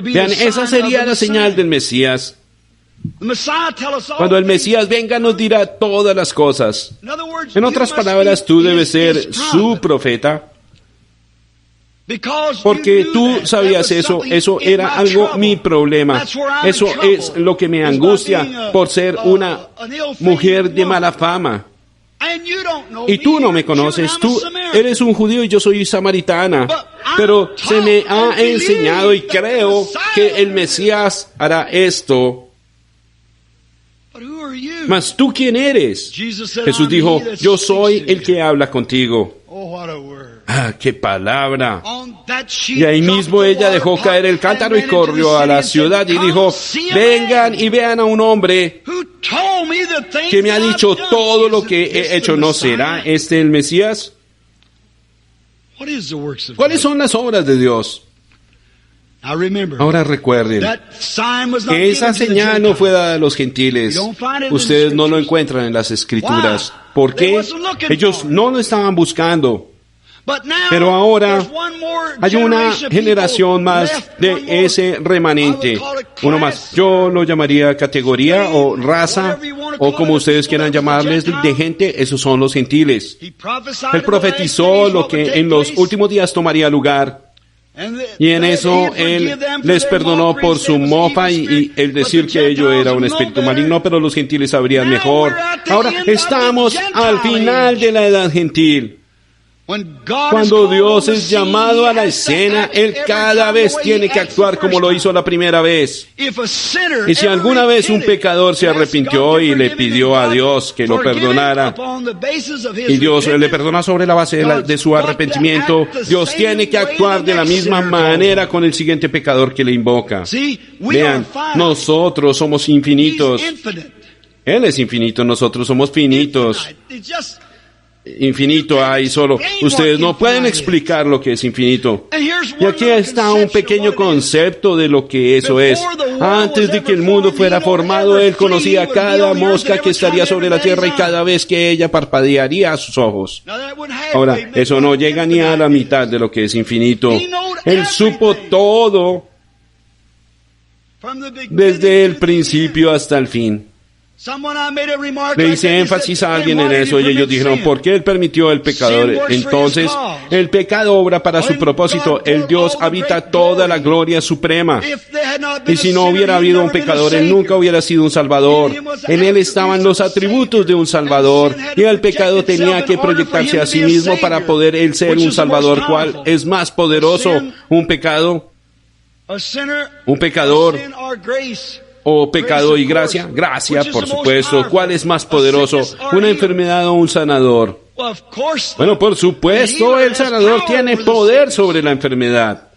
Vean, esa sería la señal del Mesías. Cuando el Mesías venga, nos dirá todas las cosas. En otras palabras, tú debes ser su profeta. Porque tú sabías eso era algo mi problema. Eso es lo que me angustia por ser una mujer de mala fama. Y tú no me conoces, tú eres un judío y yo soy samaritana. Pero se me ha enseñado y creo que el Mesías hará esto. Mas ¿tú quién eres? Jesús dijo, yo soy el que habla contigo. ¡Ah, qué palabra! Y ahí mismo ella dejó caer el cántaro y corrió a la ciudad y dijo, vengan y vean a un hombre que me ha dicho todo lo que he hecho. ¿No será este el Mesías? ¿Cuáles son las obras de Dios? Ahora recuerden que esa señal no fue dada a los gentiles. Ustedes no lo encuentran en las Escrituras. ¿Por qué? Ellos no lo estaban buscando. Pero ahora hay una generación más de ese remanente. Uno más. Yo lo llamaría categoría o raza o como ustedes quieran llamarles de gente. Esos son los gentiles. Él profetizó lo que en los últimos días tomaría lugar. Y en eso Él les perdonó por su mofa y el decir que ello era un espíritu maligno, pero los gentiles sabrían mejor. Ahora estamos al final de la edad gentil. Cuando Dios es llamado a la escena, Él cada vez tiene que actuar como lo hizo la primera vez. Y si alguna vez un pecador se arrepintió y le pidió a Dios que lo perdonara, y Dios le perdona sobre la base de su arrepentimiento, Dios tiene que actuar de la misma manera con el siguiente pecador que le invoca. Vean, nosotros somos infinitos. Él es infinito, nosotros somos finitos. Infinito hay solo. Ustedes no pueden explicar lo que es infinito. Y aquí está un pequeño concepto de lo que eso es. Antes de que el mundo fuera formado, Él conocía cada mosca que estaría sobre la tierra y cada vez que ella parpadearía a sus ojos. Ahora, eso no llega ni a la mitad de lo que es infinito. Él supo todo desde el principio hasta el fin. Le hice énfasis a alguien en eso y ellos dijeron, ¿por qué Él permitió el pecado? Entonces, el pecado obra para su propósito. El Dios habita toda la gloria suprema. Y si no hubiera habido un pecador, Él nunca hubiera sido un Salvador. En Él estaban los atributos de un Salvador. Y el pecado tenía que proyectarse a sí mismo para poder Él ser un Salvador. ¿Cuál es más poderoso? ¿Un pecado? ¿Un pecador? ¿O pecado y gracia? Gracia, por supuesto. ¿Cuál es más poderoso? ¿Una enfermedad o un sanador? Bueno, por supuesto, el sanador tiene poder sobre la enfermedad.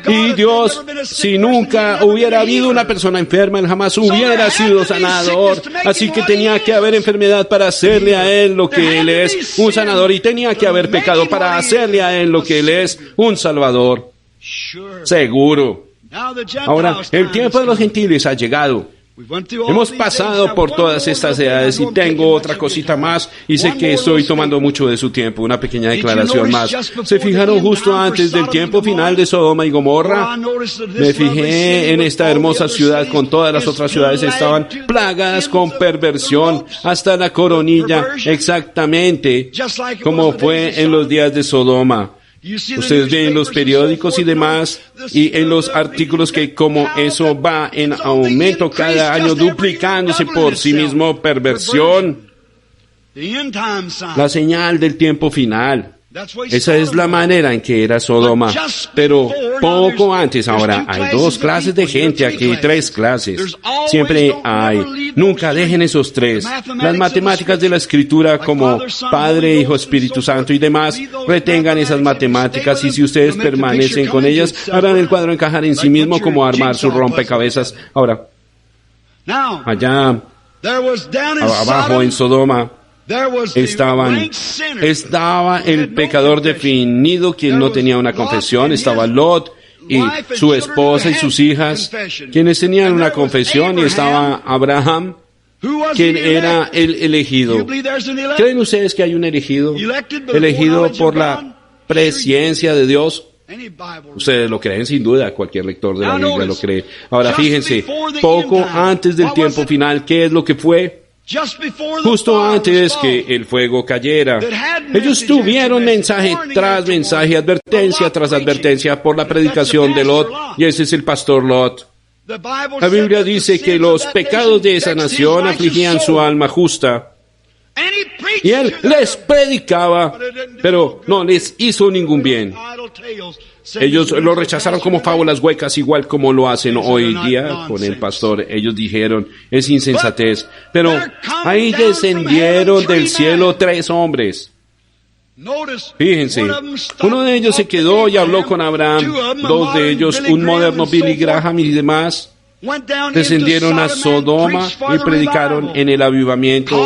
Y Dios, si nunca hubiera habido una persona enferma, Él jamás hubiera sido sanador. Así que tenía que haber enfermedad para hacerle a Él lo que Él es, un sanador. Y tenía que haber pecado para hacerle a Él lo que Él es, un salvador. Seguro. Ahora, el tiempo de los gentiles ha llegado. Hemos pasado por todas estas edades y tengo otra cosita más y sé que estoy tomando mucho de su tiempo. Una pequeña declaración más. ¿Se fijaron justo antes del tiempo final de Sodoma y Gomorra? Me fijé en esta hermosa ciudad con todas las otras ciudades estaban plagadas con perversión hasta la coronilla, exactamente como fue en los días de Sodoma. Ustedes ven los periódicos y demás, y en los artículos que como eso va en aumento cada año, duplicándose por sí mismo, perversión. La señal del tiempo final. Esa es la manera en que era Sodoma. Pero poco antes, ahora, hay dos clases de gente aquí, tres clases. Siempre hay. Nunca dejen esos tres. Las matemáticas de la Escritura como Padre, Hijo, Espíritu Santo y demás, retengan esas matemáticas y si ustedes permanecen con ellas, harán el cuadro encajar en sí mismo como armar su rompecabezas. Ahora, allá abajo en Sodoma, estaba el pecador definido, quien no tenía una confesión, estaba Lot y su esposa y sus hijas, quienes tenían una confesión, y estaba Abraham, quien era el elegido. ¿Creen ustedes que hay un elegido? Elegido por la presciencia de Dios. Ustedes lo creen sin duda, cualquier lector de la Biblia lo cree. Ahora fíjense, poco antes del tiempo final, ¿qué es lo que fue? Justo antes que el fuego cayera, ellos tuvieron mensaje tras mensaje, advertencia tras advertencia por la predicación de Lot, y ese es el pastor Lot. La Biblia dice que los pecados de esa nación afligían su alma justa, y él les predicaba, pero no les hizo ningún bien. Ellos lo rechazaron como fábulas huecas, igual como lo hacen hoy día con el pastor. Ellos dijeron, es insensatez. Pero ahí descendieron del cielo tres hombres. Fíjense, uno de ellos se quedó y habló con Abraham. Dos de ellos, un moderno Billy Graham y demás, descendieron a Sodoma y predicaron en el avivamiento.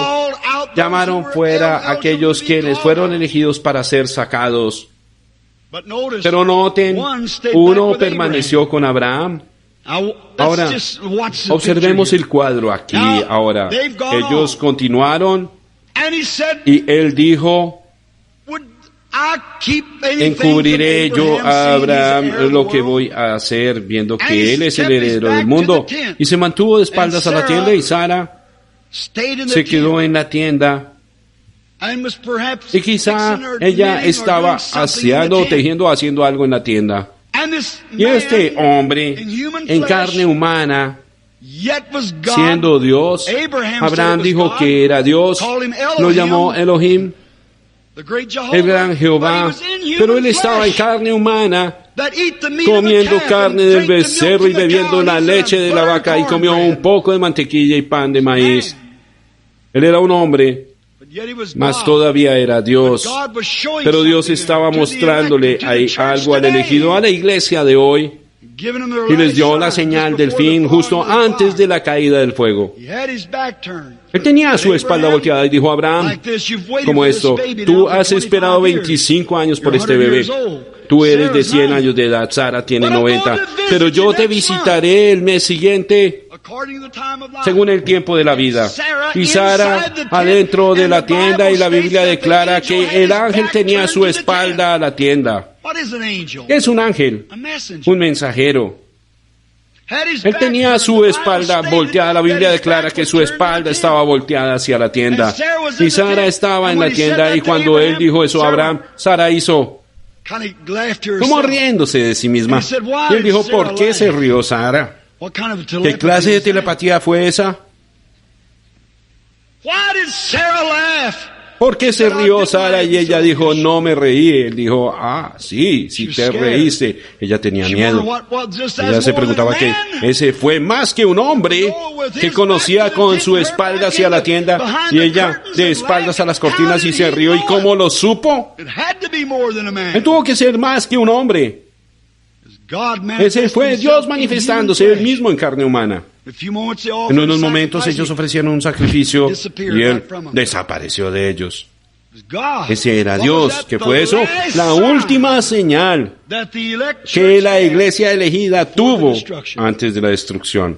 Llamaron fuera a aquellos quienes fueron elegidos para ser sacados. Pero noten, uno permaneció con Abraham. Ahora, observemos el cuadro aquí ahora. Ellos continuaron y él dijo, encubriré yo a Abraham lo que voy a hacer, viendo que él es el heredero del mundo. Y se mantuvo de espaldas a la tienda y Sara se quedó en la tienda. Y quizá ella estaba aseando, tejiendo, haciendo algo en la tienda. Y este hombre, en carne humana, siendo Dios, Abraham dijo que era Dios, lo llamó Elohim, el gran Jehová, pero él estaba en carne humana, comiendo carne del becerro y bebiendo la leche de la vaca, y comió un poco de mantequilla y pan de maíz. Él era un hombre, mas todavía era Dios. Pero Dios estaba mostrándole algo al elegido, a la iglesia de hoy, y les dio la señal del fin justo antes de la caída del fuego. Él tenía su espalda volteada y dijo a Abraham, como esto, tú has esperado 25 años por este bebé. Tú eres de 100 años de edad, Sara tiene 90, pero yo te visitaré el mes siguiente, según el tiempo de la vida. Y Sara adentro de la tienda, y la Biblia declara que el ángel tenía su espalda a la tienda. ¿Qué es un ángel? Un mensajero. Él tenía su espalda volteada. La Biblia declara que su espalda estaba volteada hacia la tienda. Y Sara estaba en la tienda, y cuando él dijo eso a Abraham, Sara hizo como riéndose de sí misma. Y él dijo, ¿por qué se rió Sara? ¿Qué clase de telepatía fue esa? ¿Por qué se rió Sara? Y ella dijo, no me reí. Él dijo, sí te reíste. Ella tenía miedo. Ella se preguntaba que ese fue más que un hombre que conocía con su espalda hacia la tienda, y ella de espaldas a las cortinas, y se rió. ¿Y cómo lo supo? Él tuvo que ser más que un hombre. Ese fue Dios manifestándose él mismo en carne humana. En unos momentos ellos ofrecieron un sacrificio y él desapareció de ellos. Ese era Dios. ¿Qué fue eso? La última señal que la iglesia elegida tuvo antes de la destrucción.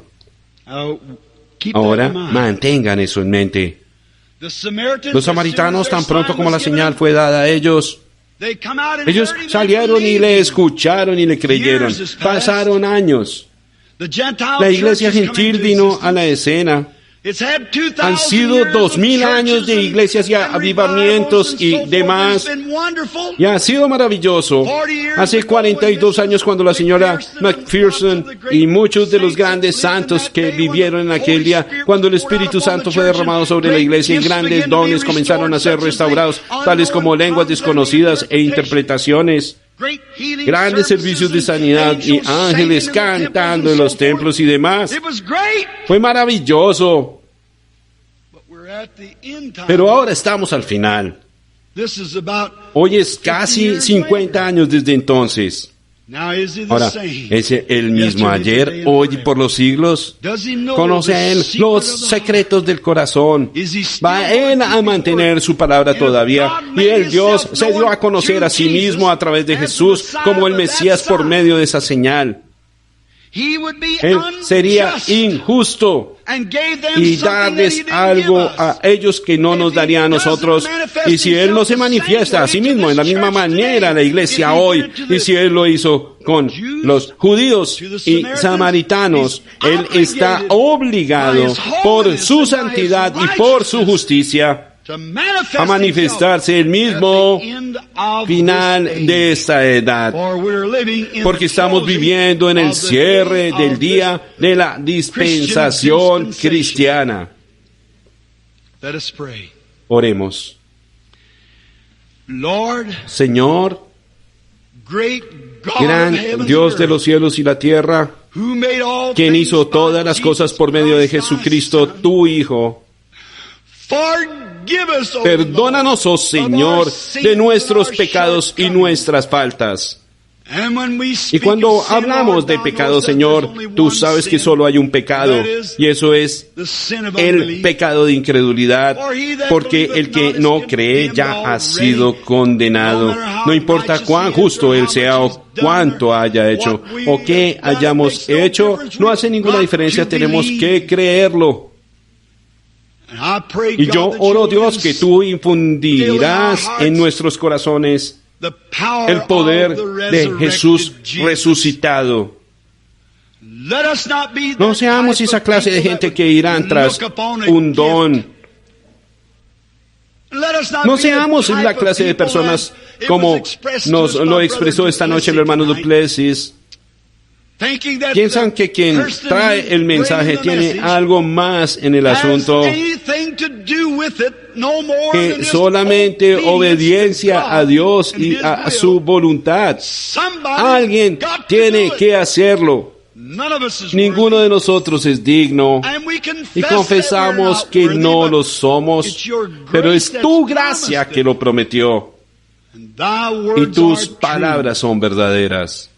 Ahora, mantengan eso en mente. Los samaritanos, tan pronto como la señal fue dada a ellos salieron y le escucharon y le creyeron. Pasaron años. La iglesia gentil vino a la escena. Han sido 2000 años de iglesias y avivamientos y demás. Y ha sido maravilloso. Hace 42 años, cuando la señora McPherson y muchos de los grandes santos que vivieron en aquel día, cuando el Espíritu Santo fue derramado sobre la iglesia y grandes dones comenzaron a ser restaurados, tales como lenguas desconocidas e interpretaciones, grandes servicios de sanidad y ángeles cantando en los templos y demás. Fue maravilloso. Pero ahora estamos al final. Hoy es casi 50 años desde entonces. Ahora, ¿es el mismo ayer, hoy y por los siglos? ¿Conoce a Él los secretos del corazón? ¿Va Él a mantener su palabra todavía? Y el Dios se dio a conocer a sí mismo a través de Jesús como el Mesías por medio de esa señal. Él sería injusto y darles algo a ellos que no nos daría a nosotros. Y si Él no se manifiesta a sí mismo en la misma manera la iglesia hoy, y si Él lo hizo con los judíos y samaritanos, Él está obligado por su santidad y por su justicia a manifestarse el mismo final de esta edad, porque estamos viviendo en el cierre del día de la dispensación cristiana. Oremos. Señor, gran Dios de los cielos y la tierra, quien hizo todas las cosas por medio de Jesucristo, tu Hijo, perdónanos, oh Señor, de nuestros pecados y nuestras faltas. Y cuando hablamos de pecado, Señor, tú sabes que solo hay un pecado, y eso es el pecado de incredulidad, porque el que no cree ya ha sido condenado. No importa cuán justo Él sea o cuánto haya hecho o qué hayamos hecho, no hace ninguna diferencia, tenemos que creerlo. Y yo oro, Dios, que tú infundirás en nuestros corazones el poder de Jesús resucitado. No seamos esa clase de gente que irán tras un don. No seamos la clase de personas como nos lo expresó esta noche el hermano Duplessis. Piensan que quien trae el mensaje tiene algo más en el asunto que solamente obediencia a Dios y a su voluntad. Alguien tiene que hacerlo. Ninguno de nosotros es digno y confesamos que no lo somos, pero es tu gracia que lo prometió y tus palabras son verdaderas.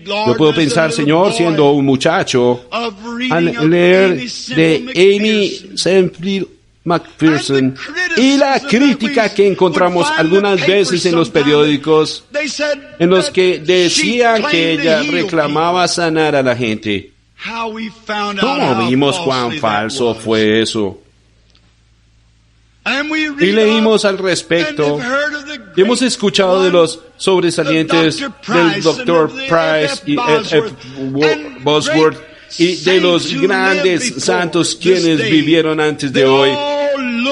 Yo puedo pensar, Señor, siendo un muchacho, al leer de Amy Semple McPherson y la crítica que encontramos algunas veces en los periódicos, en los que decían que ella reclamaba sanar a la gente. ¿Cómo vimos cuán falso fue eso? Y leímos al respecto, y hemos escuchado de los sobresalientes del Dr. Price y F. Bosworth y de los grandes santos quienes vivieron antes de hoy.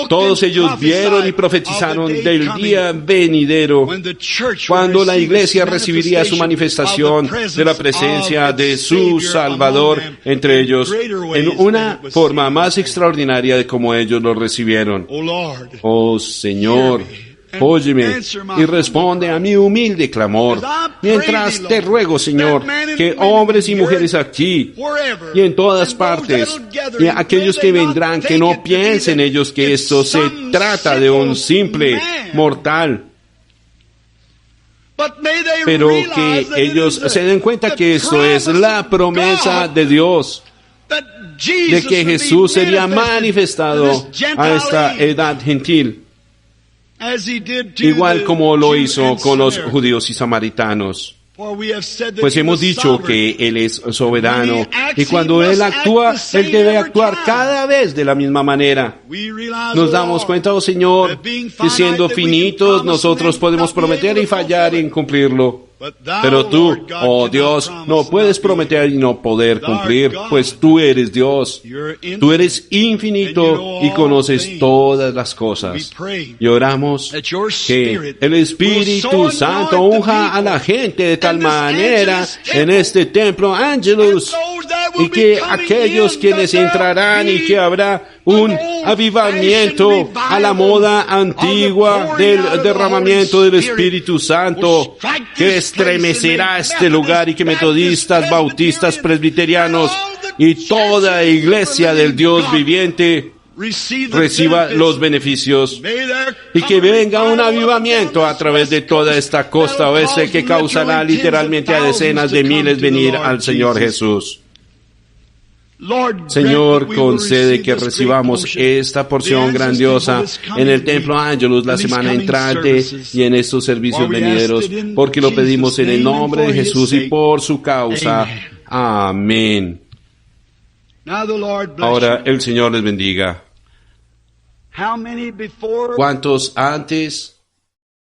Todos ellos vieron y profetizaron del día venidero, cuando la iglesia recibiría su manifestación de la presencia de su Salvador entre ellos, en una forma más extraordinaria de como ellos lo recibieron. Oh Señor, óyeme y responde a mi humilde clamor, mientras te ruego, Señor, que hombres y mujeres aquí y en todas partes, y aquellos que vendrán, que no piensen ellos que esto se trata de un simple mortal, pero que ellos se den cuenta que esto es la promesa de Dios, de que Jesús sería manifestado a esta edad gentil. igual como lo hizo con los judíos y samaritanos. Pues hemos dicho que Él es soberano y cuando Él actúa, Él debe actuar cada vez de la misma manera. Nos damos cuenta, oh Señor, que siendo finitos nosotros podemos prometer y fallar en cumplirlo. Pero tú, oh Dios, no puedes prometer y no poder cumplir, pues tú eres Dios. Tú eres infinito y conoces todas las cosas. Y oramos que el Espíritu Santo unja a la gente de tal manera en este templo Angelus y que aquellos quienes entrarán y que habrá un avivamiento a la moda antigua del derramamiento del Espíritu Santo que estremecerá este lugar y que metodistas, bautistas, presbiterianos y toda iglesia del Dios viviente reciba los beneficios y que venga un avivamiento a través de toda esta costa oeste que causará literalmente a decenas de miles venir al Señor Jesús. Señor, concede que recibamos esta porción grandiosa en el Templo Angelus la semana entrante y en estos servicios venideros, porque lo pedimos en el nombre de Jesús y por su causa. Amén. Ahora el Señor les bendiga. ¿Cuántos antes